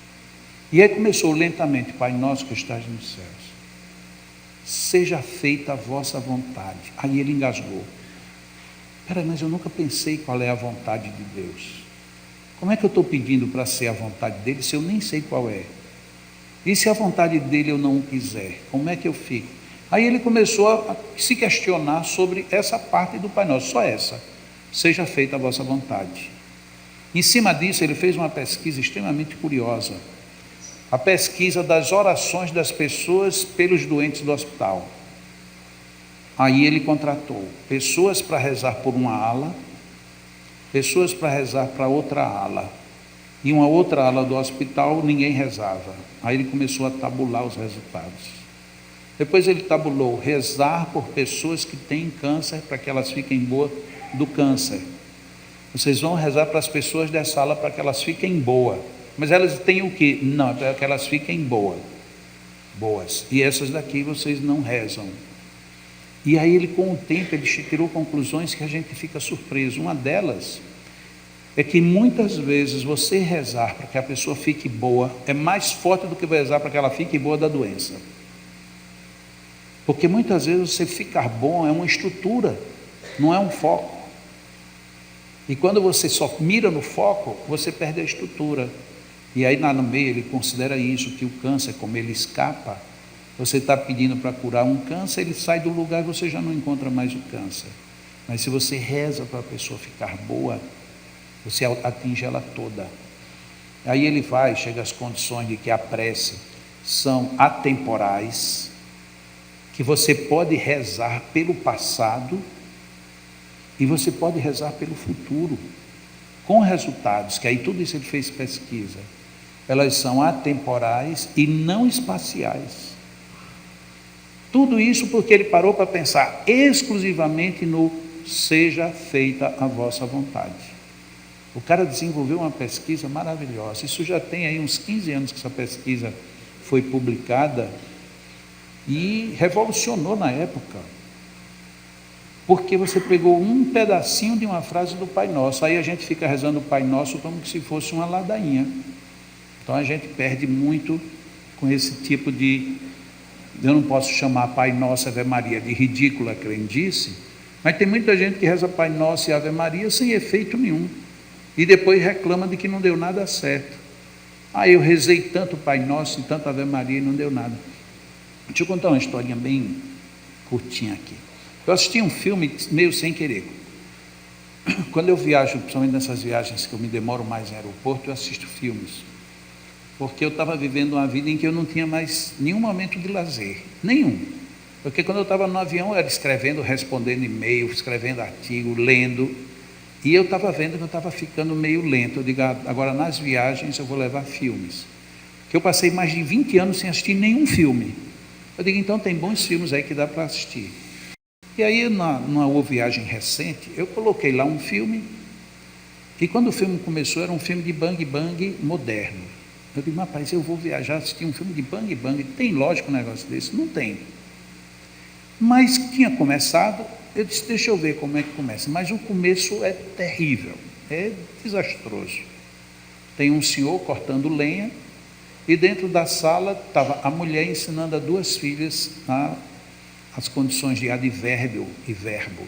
E aí começou lentamente: Pai Nosso que estás nos céus, seja feita a vossa vontade. Aí ele engasgou: peraí, mas eu nunca pensei qual é a vontade de Deus. Como é que eu estou pedindo para ser a vontade dele se eu nem sei qual é? E se a vontade dele eu não quiser, como é que eu fico? Aí ele começou a se questionar sobre essa parte do Pai Nosso, só essa: seja feita a vossa vontade. Em cima disso, ele fez uma pesquisa extremamente curiosa, a pesquisa das orações das pessoas pelos doentes do hospital. Aí ele contratou pessoas para rezar por uma ala, pessoas para rezar para outra ala, e uma outra ala do hospital ninguém rezava. Aí ele começou a tabular os resultados. Depois ele tabulou: rezar por pessoas que têm câncer para que elas fiquem boas do câncer. Vocês vão rezar para as pessoas dessa ala para que elas fiquem boas. Mas elas têm o quê? Não, é para que elas fiquem boas. E essas daqui vocês não rezam. E aí ele, com o tempo, ele tirou conclusões que a gente fica surpreso. Uma delas é que muitas vezes você rezar para que a pessoa fique boa é mais forte do que rezar para que ela fique boa da doença. Porque muitas vezes você ficar bom é uma estrutura, não é um foco. E quando você só mira no foco, você perde a estrutura. E aí lá no meio ele considera isso, que o câncer, como ele escapa, você está pedindo para curar um câncer, ele sai do lugar e você já não encontra mais o câncer. Mas se você reza para a pessoa ficar boa, você atinge ela toda. Aí ele chega às condições de que a prece são atemporais, que você pode rezar pelo passado e você pode rezar pelo futuro, com resultados, que aí tudo isso ele fez pesquisa. Elas são atemporais e não espaciais. Tudo isso porque ele parou para pensar exclusivamente no seja feita a vossa vontade. O cara desenvolveu uma pesquisa maravilhosa. Isso já tem aí uns 15 anos que essa pesquisa foi publicada e revolucionou na época. Porque você pegou um pedacinho de uma frase do Pai Nosso, aí a gente fica rezando o Pai Nosso como se fosse uma ladainha. Então a gente perde muito com esse tipo de, eu não posso chamar Pai Nosso, Ave Maria de ridícula crendice, mas tem muita gente que reza Pai Nosso e Ave Maria sem efeito nenhum, e depois reclama de que não deu nada certo. Eu rezei tanto Pai Nosso e tanto Ave Maria e não deu nada. Deixa eu contar uma historinha bem curtinha aqui. Eu assisti um filme meio sem querer. Quando eu viajo, principalmente nessas viagens que eu me demoro mais em aeroporto, eu assisto filmes. Porque eu estava vivendo uma vida em que eu não tinha mais nenhum momento de lazer. Nenhum. Porque quando eu estava no avião, eu era escrevendo, respondendo e-mail, escrevendo artigo, lendo. E eu estava vendo que eu estava ficando meio lento. Eu digo, agora nas viagens eu vou levar filmes. Porque eu passei mais de 20 anos sem assistir nenhum filme. Eu digo, então tem bons filmes aí que dá para assistir. E aí, numa viagem recente, eu coloquei lá um filme, e quando o filme começou, era um filme de bang bang moderno. Eu digo, rapaz, eu vou viajar, assistir um filme de bang bang, tem lógico um negócio desse? Não tem. Mas tinha começado, eu disse, deixa eu ver como é que começa. Mas o começo é terrível, é desastroso. Tem um senhor cortando lenha, e dentro da sala estava a mulher ensinando a duas filhas as condições de advérbio e verbo.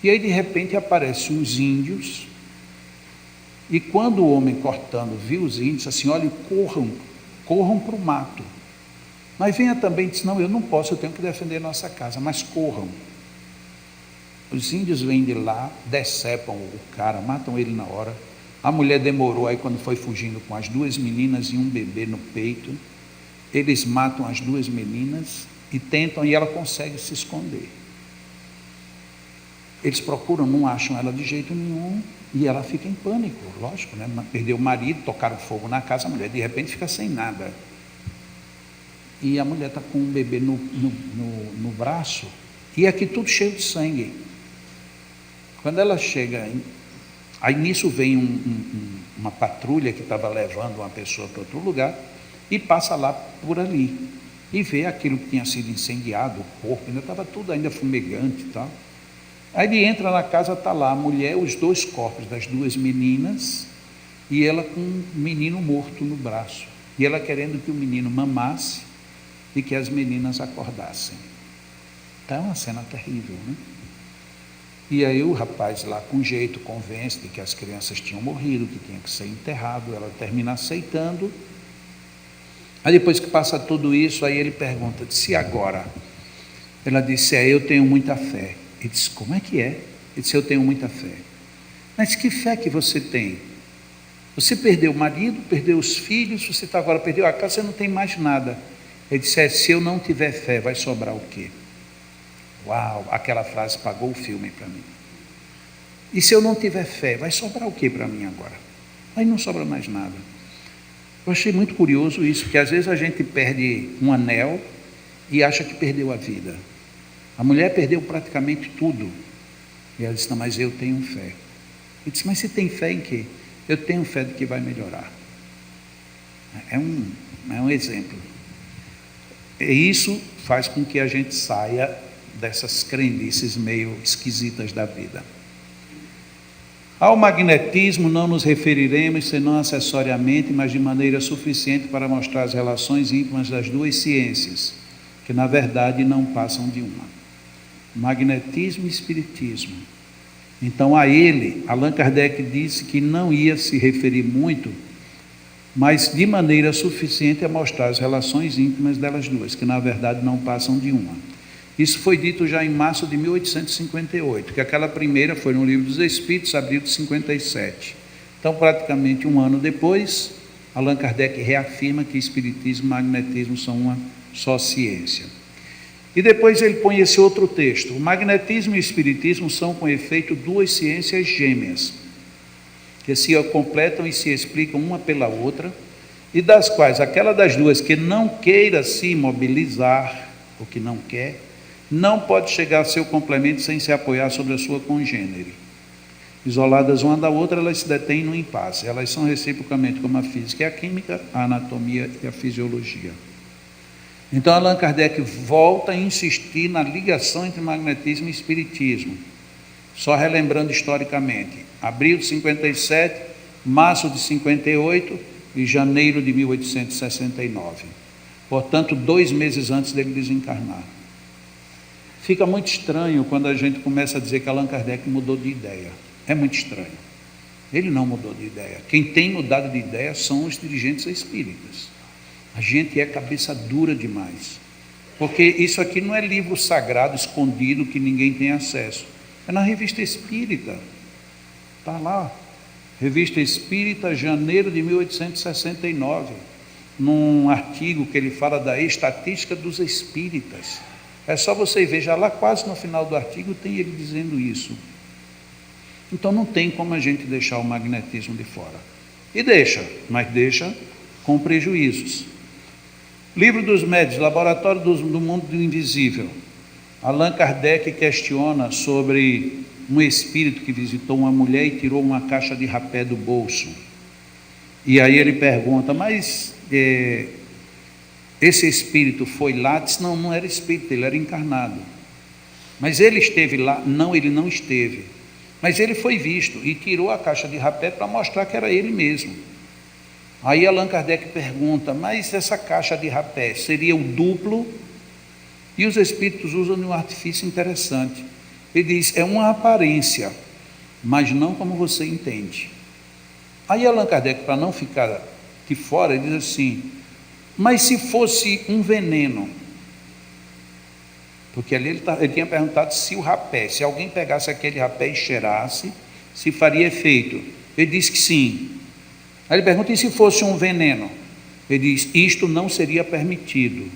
E aí de repente aparecem uns índios, e quando o homem cortando viu os índios, assim, olha, corram para o mato. Mas venha também, disse, não, eu não posso, eu tenho que defender nossa casa, mas corram. Os índios vêm de lá, decepam o cara, matam ele na hora. A mulher demorou, aí quando foi fugindo com as duas meninas e um bebê no peito, eles matam as duas meninas, e tentam, e ela consegue se esconder. Eles procuram, não acham ela de jeito nenhum, e ela fica em pânico, lógico, né? Perdeu o marido, tocaram fogo na casa, a mulher de repente fica sem nada. E a mulher está com um bebê no braço, e aqui tudo cheio de sangue. Quando ela chega, aí nisso vem uma patrulha que estava levando uma pessoa para outro lugar, e passa lá por ali. E vê aquilo que tinha sido incendiado, o corpo, ainda estava tudo ainda fumegante e tal. Aí ele entra na casa, está lá a mulher, os dois corpos das duas meninas, e ela com um menino morto no braço. E ela querendo que o menino mamasse e que as meninas acordassem. Então é uma cena terrível, né? E aí o rapaz lá com jeito convence de que as crianças tinham morrido, que tinha que ser enterrado, ela termina aceitando. Aí depois que passa tudo isso, aí ele pergunta, se agora? Ela disse, eu tenho muita fé. Ele disse, como é que é? Ele disse, eu tenho muita fé. Mas que fé que você tem? Você perdeu o marido, perdeu os filhos, você agora perdeu a casa, você não tem mais nada. Ele disse, se eu não tiver fé, vai sobrar o quê? Uau, aquela frase pagou o filme para mim. E se eu não tiver fé, vai sobrar o quê para mim agora? Aí não sobra mais nada. Eu achei muito curioso isso, porque às vezes a gente perde um anel e acha que perdeu a vida. A mulher perdeu praticamente tudo. E ela disse, não, mas eu tenho fé. Ele disse, mas você tem fé em quê? Eu tenho fé de que vai melhorar. É um exemplo. E isso faz com que a gente saia dessas crendices meio esquisitas da vida. Ao magnetismo não nos referiremos senão acessoriamente, mas de maneira suficiente para mostrar as relações íntimas das duas ciências, que na verdade não passam de uma. Magnetismo e espiritismo. Então a ele, Allan Kardec disse que não ia se referir muito, mas de maneira suficiente a mostrar as relações íntimas delas duas, que na verdade não passam de uma. Isso foi dito já em março de 1858, que aquela primeira foi no Livro dos Espíritos, abril de 57. Então, praticamente um ano depois, Allan Kardec reafirma que espiritismo e magnetismo são uma só ciência. E depois ele põe esse outro texto: o magnetismo e o espiritismo são, com efeito, duas ciências gêmeas, que se completam e se explicam uma pela outra, e das quais aquela das duas que não queira se imobilizar, ou que não quer, não pode chegar a seu complemento sem se apoiar sobre a sua congênere. Isoladas uma da outra, elas se detêm no impasse. Elas são reciprocamente como a física e a química, a anatomia e a fisiologia. Então, Allan Kardec volta a insistir na ligação entre magnetismo e espiritismo. Só relembrando historicamente, abril de 57, março de 58 e janeiro de 1869. Portanto, 2 meses antes dele desencarnar. Fica muito estranho quando a gente começa a dizer que Allan Kardec mudou de ideia. É muito estranho. Ele não mudou de ideia. Quem tem mudado de ideia são os dirigentes espíritas. A gente é cabeça dura demais. Porque isso aqui não é livro sagrado, escondido, que ninguém tem acesso. É na Revista Espírita. Está lá. Revista Espírita, janeiro de 1869. Num artigo que ele fala da estatística dos espíritas. É só você ver, já lá quase no final do artigo tem ele dizendo isso. Então não tem como a gente deixar o magnetismo de fora. E deixa, mas deixa com prejuízos. Livro dos Médiuns, Laboratório do Mundo do Invisível. Allan Kardec questiona sobre um espírito que visitou uma mulher e tirou uma caixa de rapé do bolso. E aí ele pergunta, mas esse espírito foi lá? Disse, não, não era espírito, ele era encarnado. Mas ele esteve lá? Não, ele não esteve. Mas ele foi visto e tirou a caixa de rapé para mostrar que era ele mesmo. Aí Allan Kardec pergunta, mas essa caixa de rapé seria o duplo? E os espíritos usam um artifício interessante. Ele diz, é uma aparência, mas não como você entende. Aí Allan Kardec, para não ficar de fora, ele diz assim, mas se fosse um veneno? Porque ali ele tinha perguntado se o rapé, se alguém pegasse aquele rapé e cheirasse, se faria efeito. Ele disse que sim. Aí ele pergunta, e se fosse um veneno? Ele diz, isto não seria permitido.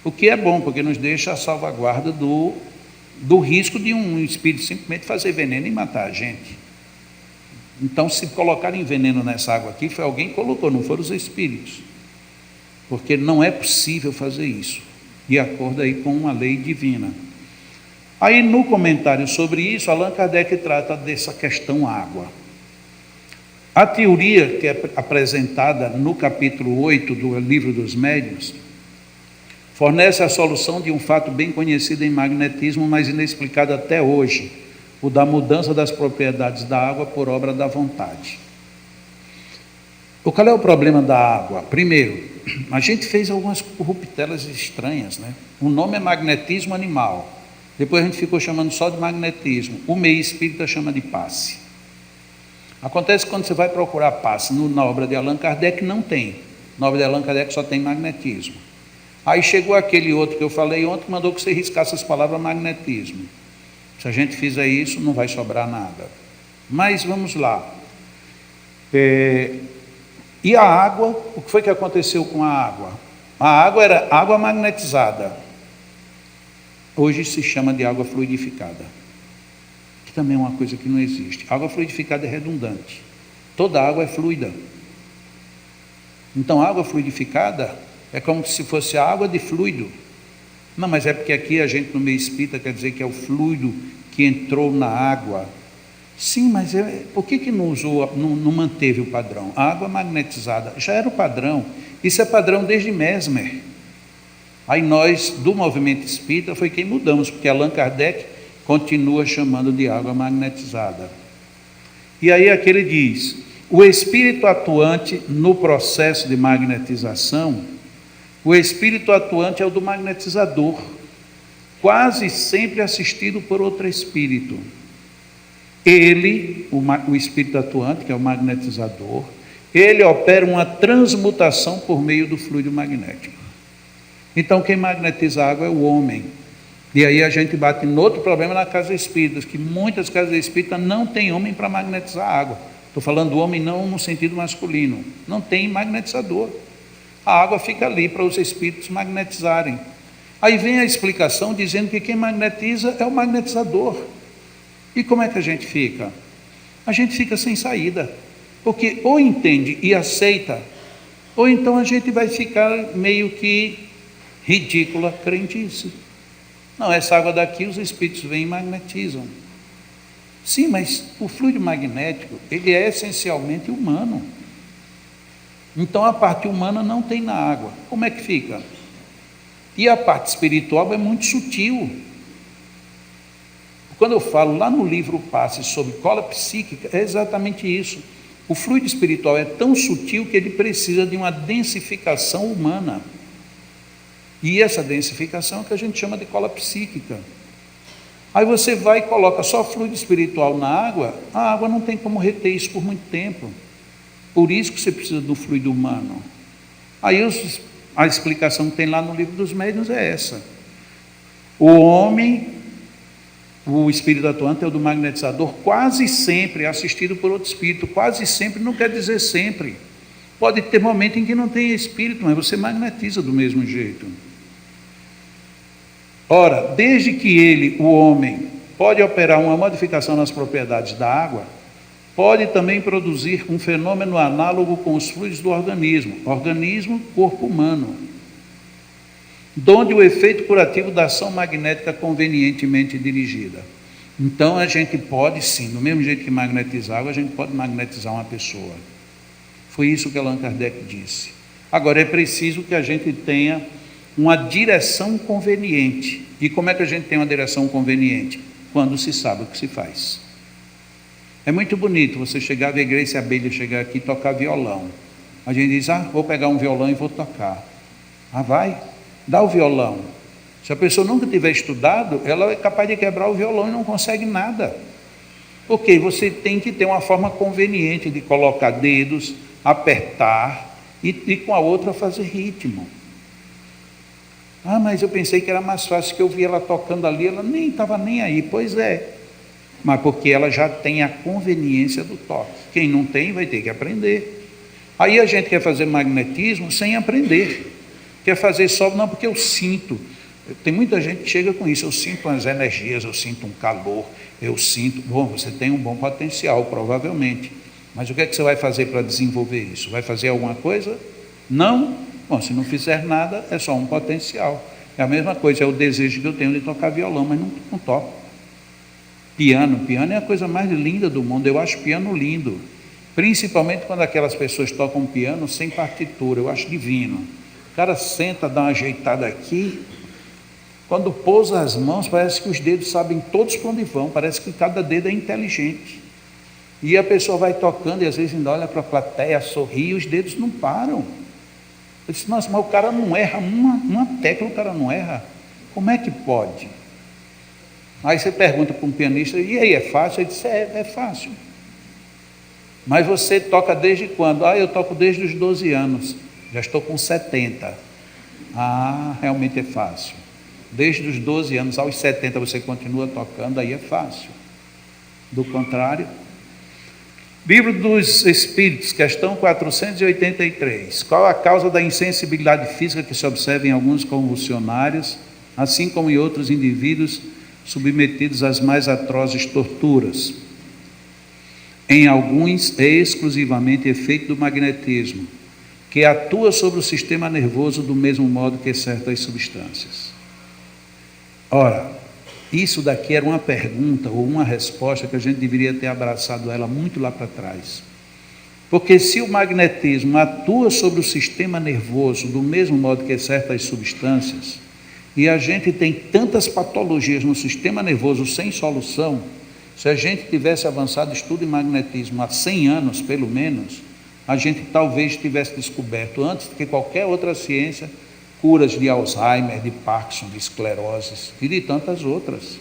O que é bom, porque nos deixa a salvaguarda do risco de um espírito simplesmente fazer veneno e matar a gente. Então, se colocarem veneno nessa água aqui, foi alguém que colocou, não foram os espíritos. Porque não é possível fazer isso, de acordo aí com uma lei divina. Aí, no comentário sobre isso, Allan Kardec trata dessa questão água. A teoria que é apresentada no capítulo 8 do Livro dos Médiuns fornece a solução de um fato bem conhecido em magnetismo, mas inexplicado até hoje, o da mudança das propriedades da água por obra da vontade. Qual é o problema da água? Primeiro, a gente fez algumas corruptelas estranhas, né? O nome é magnetismo animal. Depois a gente ficou chamando só de magnetismo. O meio espírita chama de passe. Acontece que quando você vai procurar passe na obra de Allan Kardec, não tem. Na obra de Allan Kardec só tem magnetismo. Aí chegou aquele outro que eu falei ontem, que mandou que você riscasse as palavras magnetismo. Se a gente fizer isso, não vai sobrar nada. Mas vamos lá. E a água, o que foi que aconteceu com a água? A água era água magnetizada. Hoje se chama de água fluidificada, que também é uma coisa que não existe. Água fluidificada é redundante. Toda água é fluida. Então, água fluidificada é como se fosse água de fluido. Não, mas é porque aqui a gente no meio espírita quer dizer que é o fluido que entrou na água. Sim, mas por que não usou, não manteve o padrão? A água magnetizada já era o padrão. Isso é padrão desde Mesmer. Aí nós, do movimento espírita, foi quem mudamos, porque Allan Kardec continua chamando de água magnetizada. E aí aqui ele diz, o espírito atuante no processo de magnetização, o espírito atuante é o do magnetizador, quase sempre assistido por outro espírito. Ele, o espírito atuante, que é o magnetizador, ele opera uma transmutação por meio do fluido magnético. Então, quem magnetiza a água é o homem. E aí a gente bate em outro problema na casa espírita, que muitas casas espíritas não têm homem para magnetizar a água. Estou falando do homem não no sentido masculino. Não tem magnetizador. A água fica ali para os espíritos magnetizarem. Aí vem a explicação dizendo que quem magnetiza é o magnetizador. E como é que a gente fica? A gente fica sem saída. Porque ou entende e aceita, ou então a gente vai ficar meio que ridícula crendice. Não, essa água daqui os espíritos vêm e magnetizam. Sim, mas o fluido magnético, ele é essencialmente humano. Então a parte humana não tem na água. Como é que fica? E a parte espiritual é muito sutil. Quando eu falo lá no livro Passe sobre cola psíquica, é exatamente isso. O fluido espiritual é tão sutil que ele precisa de uma densificação humana. E essa densificação é que a gente chama de cola psíquica. Aí você vai e coloca só fluido espiritual na água, a água não tem como reter isso por muito tempo. Por isso que você precisa do fluido humano. Aí a explicação que tem lá no livro dos médiuns é essa. O homem, o espírito atuante é o do magnetizador, quase sempre é assistido por outro espírito. Quase sempre não quer dizer sempre. Pode ter momento em que não tem espírito, mas você magnetiza do mesmo jeito. Ora, desde que ele, o homem, pode operar uma modificação nas propriedades da água, pode também produzir um fenômeno análogo com os fluidos do organismo, corpo humano, donde o efeito curativo da ação magnética convenientemente dirigida. Então a gente pode sim, do mesmo jeito que magnetiza água, a gente pode magnetizar uma pessoa. Foi isso que Allan Kardec disse. Agora é preciso que a gente tenha uma direção conveniente. E como é que a gente tem uma direção conveniente? Quando se sabe o que se faz. É muito bonito você chegar, ver a Grace Abelha chegar aqui e tocar violão. A gente diz, vou pegar um violão e vou tocar. Vai, dá o violão. Se a pessoa nunca tiver estudado, ela é capaz de quebrar o violão e não consegue nada. Porque você tem que ter uma forma conveniente de colocar dedos, apertar e com a outra fazer ritmo. Mas eu pensei que era mais fácil, que eu vi ela tocando ali, ela nem estava nem aí. Pois é, mas porque ela já tem a conveniência do toque. Quem não tem vai ter que aprender. Aí a gente quer fazer magnetismo sem aprender. Quer fazer só, não, porque eu sinto. Tem muita gente que chega com isso, eu sinto umas energias, eu sinto um calor, eu sinto. Bom, você tem um bom potencial, provavelmente. Mas o que é que você vai fazer para desenvolver isso? Vai fazer alguma coisa? Não? Bom, se não fizer nada, é só um potencial. É a mesma coisa, é o desejo que eu tenho de tocar violão, mas não toco. Piano é a coisa mais linda do mundo, eu acho piano lindo. Principalmente quando aquelas pessoas tocam piano sem partitura, eu acho divino. O cara senta, dá uma ajeitada aqui, quando pousa as mãos, parece que os dedos sabem todos para onde vão, parece que cada dedo é inteligente. E a pessoa vai tocando e às vezes ainda olha para a plateia, sorri e os dedos não param. Eu disse, nossa, mas o cara não erra, uma tecla o cara não erra. Como é que pode? Aí você pergunta para um pianista, e aí, é fácil? Ele disse, é fácil. Mas você toca desde quando? Eu toco desde os 12 anos, já estou com 70. Realmente é fácil. Desde os 12 anos aos 70 você continua tocando, aí é fácil. Do contrário... Livro dos Espíritos, questão 483. Qual a causa da insensibilidade física que se observa em alguns convulsionários, assim como em outros indivíduos submetidos às mais atrozes torturas? Em alguns é exclusivamente efeito do magnetismo, que atua sobre o sistema nervoso do mesmo modo que certas substâncias. Ora, isso daqui era uma pergunta ou uma resposta que a gente deveria ter abraçado ela muito lá para trás. Porque se o magnetismo atua sobre o sistema nervoso do mesmo modo que certas substâncias, e a gente tem tantas patologias no sistema nervoso sem solução, se a gente tivesse avançado estudo em magnetismo há 100 anos, pelo menos, a gente talvez tivesse descoberto, antes do que qualquer outra ciência, curas de Alzheimer, de Parkinson, de esclerose e de tantas outras.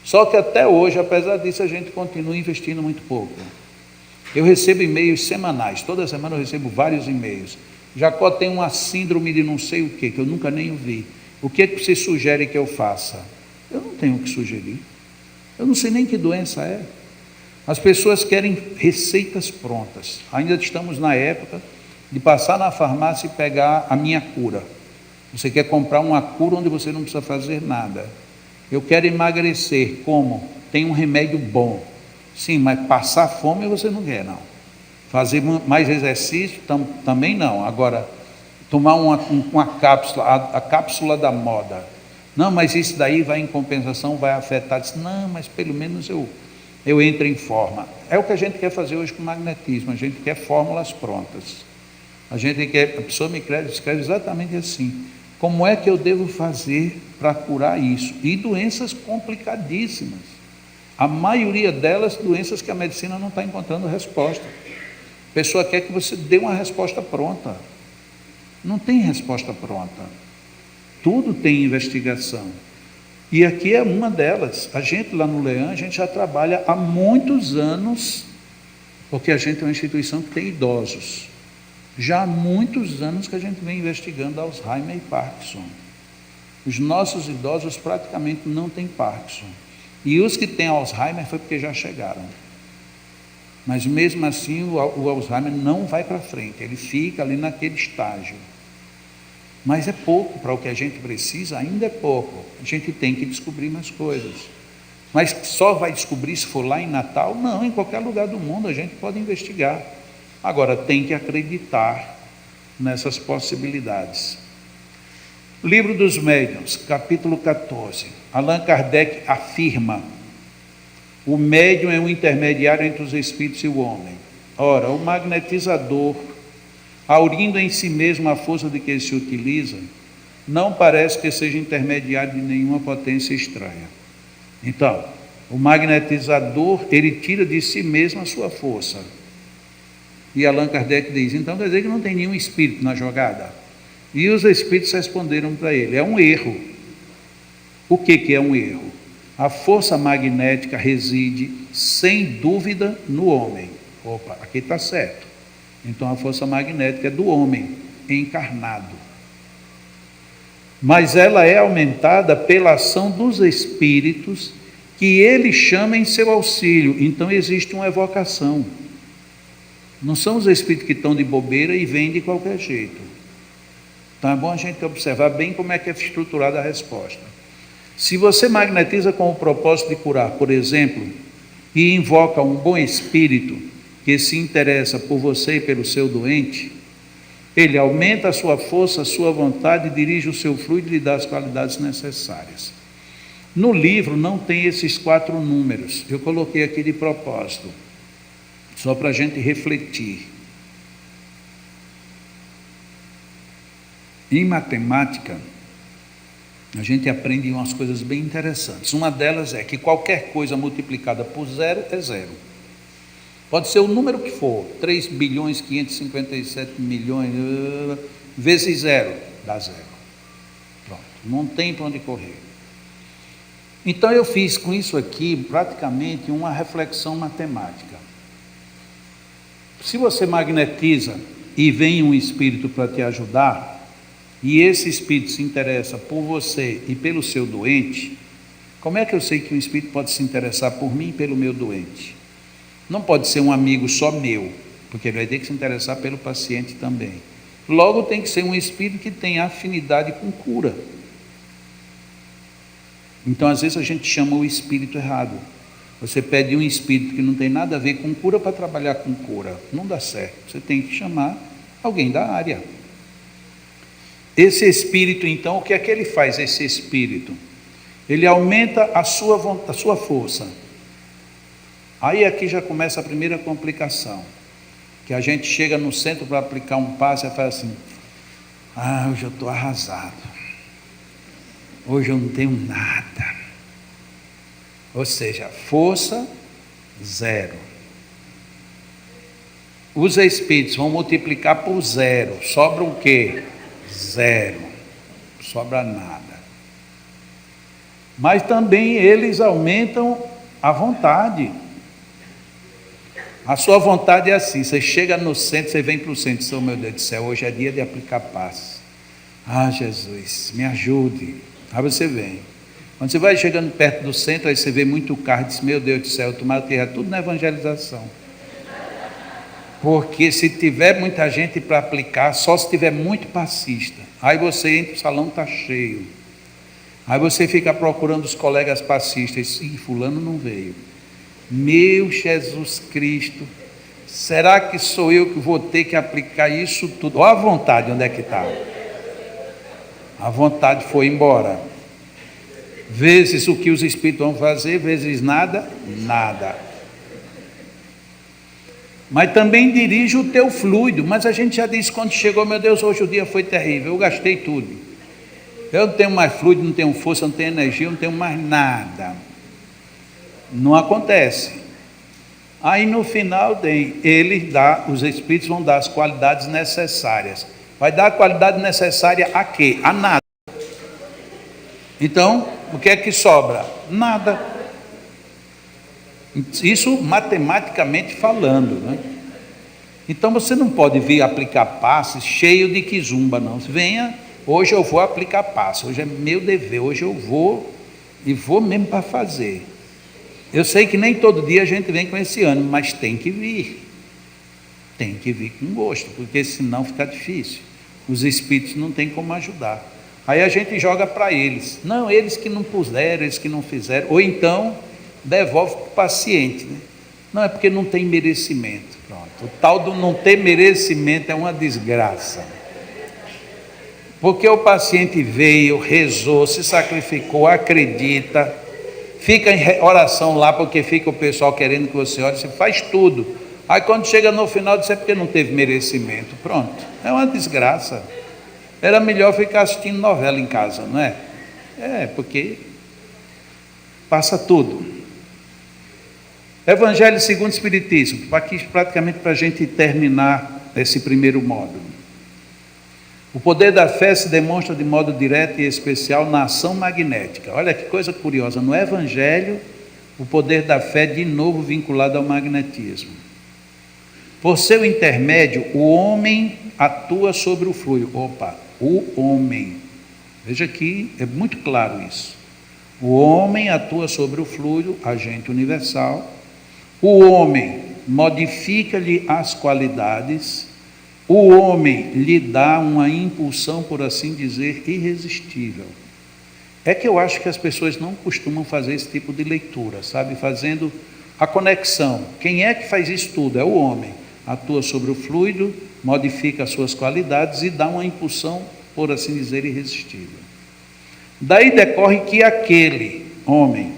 Só que até hoje, apesar disso, a gente continua investindo muito pouco. Eu recebo e-mails semanais, toda semana eu recebo vários e-mails. Jacó tem uma síndrome de não sei o que eu nunca nem vi. O que é que você sugere que eu faça? Eu não tenho o que sugerir. Eu não sei nem que doença é. As pessoas querem receitas prontas. Ainda estamos na época de passar na farmácia e pegar a minha cura. Você quer comprar uma cura onde você não precisa fazer nada. Eu quero emagrecer. Como? Tem um remédio bom. Sim, mas passar fome você não quer, não. Fazer mais exercício também não. Agora, tomar uma cápsula, a cápsula da moda. Não, mas isso daí vai em compensação, vai afetar. Não, mas pelo menos eu eu entro em forma. É o que a gente quer fazer hoje com o magnetismo, a gente quer fórmulas prontas. A pessoa me escreve exatamente assim: como é que eu devo fazer para curar isso? E doenças complicadíssimas. A maioria delas, doenças que a medicina não está encontrando resposta. A pessoa quer que você dê uma resposta pronta. Não tem resposta pronta. Tudo tem investigação. E aqui é uma delas. A gente lá no Leão, a gente já trabalha há muitos anos, porque a gente é uma instituição que tem idosos. Já há muitos anos que a gente vem investigando Alzheimer e Parkinson. Os nossos idosos praticamente não têm Parkinson. E os que têm Alzheimer foi porque já chegaram. Mas mesmo assim o Alzheimer não vai para frente, ele fica ali naquele estágio. Mas é pouco para o que a gente precisa, ainda é pouco. A gente tem que descobrir mais coisas. Mas só vai descobrir se for lá em Natal? Não, em qualquer lugar do mundo a gente pode investigar. Agora tem que acreditar nessas possibilidades. Livro dos Médiuns, capítulo 14. Allan Kardec afirma: o médium é um intermediário entre os espíritos e o homem. Ora, o magnetizador, aurindo em si mesmo a força de que se utiliza, não parece que seja intermediário de nenhuma potência estranha. Então, o magnetizador, ele tira de si mesmo a sua força. E Allan Kardec diz: então quer dizer que não tem nenhum espírito na jogada? E os espíritos responderam para ele: é um erro. O que é um erro? A força magnética reside, sem dúvida, no homem. Opa, aqui está certo. Então a força magnética é do homem encarnado. Mas ela é aumentada pela ação dos espíritos que ele chama em seu auxílio. Então existe uma evocação. Não são os espíritos que estão de bobeira e vêm de qualquer jeito. Então é bom a gente observar bem como é que é estruturada a resposta. Se você magnetiza com o propósito de curar, por exemplo, e invoca um bom espírito que se interessa por você e pelo seu doente, ele aumenta a sua força, a sua vontade, dirige o seu fluido e lhe dá as qualidades necessárias. No livro não tem esses 4 números, eu coloquei aqui de propósito, só para a gente refletir. Em matemática, a gente aprende umas coisas bem interessantes. Uma delas é que qualquer coisa multiplicada por zero é zero. Pode ser o número que for, 3 bilhões 557 milhões, vezes zero, dá zero. Pronto, não tem para onde correr. Então eu fiz com isso aqui praticamente uma reflexão matemática. Se você magnetiza e vem um espírito para te ajudar, e esse espírito se interessa por você e pelo seu doente, como é que eu sei que um espírito pode se interessar por mim e pelo meu doente? Não pode ser um amigo só meu, porque ele vai ter que se interessar pelo paciente também. Logo tem que ser um espírito que tem afinidade com cura. Então às vezes a gente chama o espírito errado. Você pede um espírito que não tem nada a ver com cura para trabalhar com cura. Não dá certo. Você tem que chamar alguém da área. Esse espírito, então, o que é que ele faz, esse espírito? Ele aumenta a sua força. Aí aqui já começa a primeira complicação, que a gente chega no centro para aplicar um passe e fala assim: hoje eu estou arrasado. Hoje eu não tenho nada. Ou seja, força, zero. Os espíritos vão multiplicar por zero. Sobra o quê? Zero. Não sobra nada. Mas também eles aumentam a vontade. A sua vontade é assim: você chega no centro, você vem para o centro, diz: oh, meu Deus do céu, hoje é dia de aplicar passe. Jesus, me ajude. Aí você vem. Quando você vai chegando perto do centro, aí você vê muito carro e diz: meu Deus do céu, tomara que esteja tudo na evangelização. Porque se tiver muita gente para aplicar, só se tiver muito passista. Aí você entra, o salão está cheio. Aí você fica procurando os colegas passistas. Ih, fulano não veio. Meu Jesus Cristo, será que sou eu que vou ter que aplicar isso tudo? Olha a vontade, onde é que está? A vontade foi embora. Vezes o que os espíritos vão fazer, vezes nada, nada. mas também dirige o teu fluido. Mas a gente já disse quando chegou, meu Deus, hoje o dia foi terrível, eu gastei tudo. Eu não tenho mais fluido, não tenho força, não tenho energia, não tenho mais nada. Não acontece. Aí no final os Espíritos vão dar as qualidades necessárias. Vai dar a qualidade necessária a quê? A nada. Então, o que é que sobra? Nada. Isso matematicamente falando, né? Então você não pode vir aplicar passes cheio de quizumba, não. Venha, hoje eu vou aplicar passe, hoje é meu dever, hoje eu vou e vou mesmo para fazer. Eu sei que nem todo dia a gente vem com esse ânimo, mas tem que vir. Tem que vir com gosto, porque senão fica difícil. Os espíritos não têm como ajudar. Aí a gente joga para eles. Não, eles que não puseram, eles que não fizeram. Ou então devolve para o paciente, né? Não, é porque não tem merecimento. Pronto. O tal do não ter merecimento é uma desgraça. Porque o paciente veio, rezou, se sacrificou, acredita, fica em oração lá, porque fica o pessoal querendo que você ore, você faz tudo. Aí quando chega no final, diz é porque não teve merecimento. Pronto, é uma desgraça. Era melhor ficar assistindo novela em casa, não é? É, porque passa tudo. Evangelho segundo o Espiritismo, aqui praticamente para a gente terminar esse primeiro módulo. O poder da fé se demonstra de modo direto e especial na ação magnética. Olha que coisa curiosa, no Evangelho, o poder da fé de novo vinculado ao magnetismo. Por seu intermédio, o homem atua sobre o fluido. O homem. Veja aqui, é muito claro isso. O homem atua sobre o fluido, agente universal. O homem modifica-lhe as qualidades. O homem lhe dá uma impulsão, por assim dizer, irresistível. É que eu acho que as pessoas não costumam fazer esse tipo de leitura, sabe? Fazendo a conexão. Quem é que faz isso tudo? É o homem. Atua sobre o fluido, modifica as suas qualidades e dá uma impulsão, por assim dizer, irresistível. Daí decorre que aquele homem,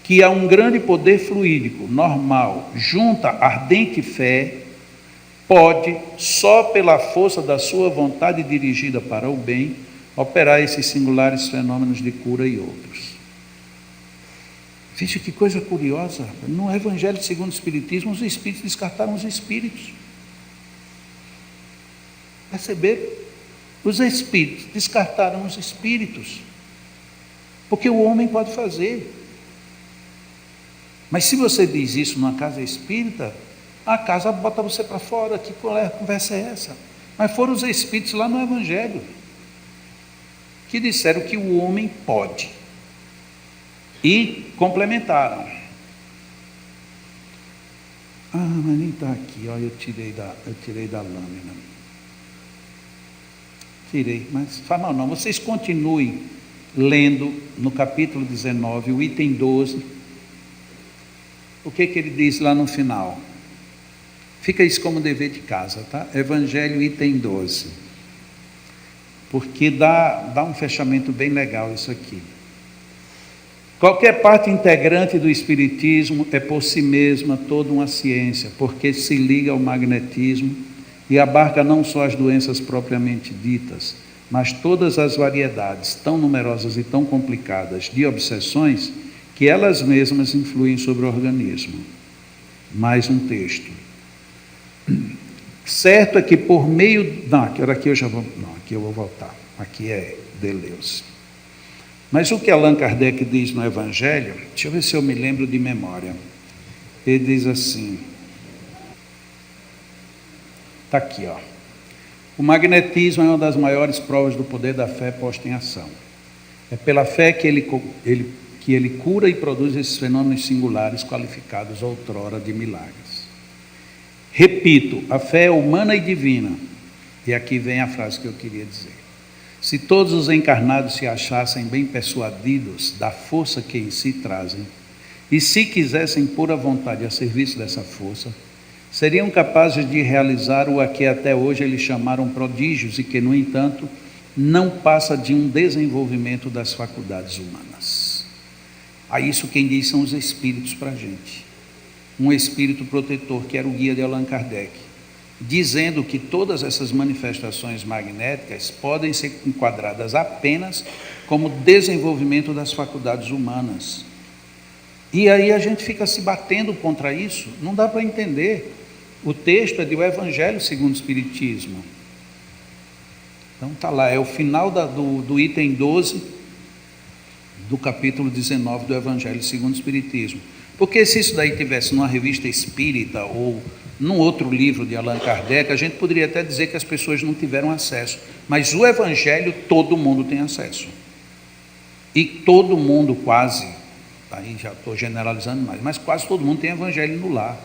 que há um grande poder fluídico, normal, junta ardente fé, pode, só pela força da sua vontade dirigida para o bem, operar esses singulares fenômenos de cura e outros. Veja que coisa curiosa, no Evangelho segundo o Espiritismo, os espíritos descartaram os espíritos. Perceberam? Os espíritos descartaram os espíritos, porque o homem pode fazer. Mas se você diz isso numa casa espírita, a casa bota você para fora. Que conversa é essa? Mas foram os espíritos lá no Evangelho que disseram que o homem pode e complementaram. Mas nem está aqui, ó, eu tirei da lâmina. Tirei, mas faz mal não. Vocês continuem lendo no capítulo 19, o item 12. O que ele diz lá no final? Fica isso como dever de casa, tá? Evangelho, item 12. Porque dá um fechamento bem legal isso aqui. Qualquer parte integrante do Espiritismo é por si mesma toda uma ciência, porque se liga ao magnetismo e abarca não só as doenças propriamente ditas, mas todas as variedades tão numerosas e tão complicadas de obsessões que elas mesmas influem sobre o organismo. Mais um texto. Certo é que por meio... aqui eu vou voltar. Aqui é Deleuze. Mas o que Allan Kardec diz no Evangelho, deixa eu ver se eu me lembro de memória. Ele diz assim, está aqui, ó. O magnetismo é uma das maiores provas do poder da fé posta em ação. É pela fé que ele cura e produz esses fenômenos singulares qualificados outrora de milagres. Repito, a fé é humana e divina. E aqui vem a frase que eu queria dizer. Se todos os encarnados se achassem bem persuadidos da força que em si trazem, e se quisessem pôr a vontade a serviço dessa força, seriam capazes de realizar o a que até hoje eles chamaram prodígios e que, no entanto, não passa de um desenvolvimento das faculdades humanas. A isso quem diz são os espíritos para a gente. um espírito protetor, que era o guia de Allan Kardec, dizendo que todas essas manifestações magnéticas podem ser enquadradas apenas como desenvolvimento das faculdades humanas. E aí a gente fica se batendo contra isso, não dá para entender. O texto é do Evangelho segundo o Espiritismo. Então está lá, é o final do item 12 do capítulo 19 do Evangelho segundo o Espiritismo. Porque se isso daí tivesse numa revista espírita ou num outro livro de Allan Kardec, a gente poderia até dizer que as pessoas não tiveram acesso. Mas o Evangelho todo mundo tem acesso. E todo mundo quase, aí já estou generalizando mais, mas quase todo mundo tem Evangelho no lar.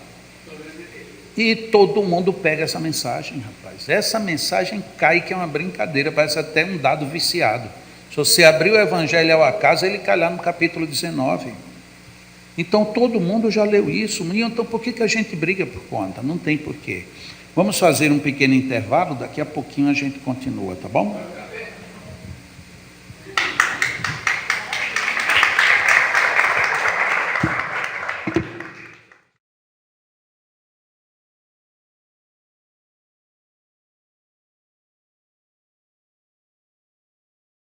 E todo mundo pega essa mensagem, rapaz. Essa mensagem cai que é uma brincadeira, parece até um dado viciado. Se você abrir o Evangelho ao acaso, ele cai lá no capítulo 19. Então todo mundo já leu isso. Então por que a gente briga por conta? Não tem porquê. Vamos fazer um pequeno intervalo, daqui a pouquinho a gente continua, tá bom?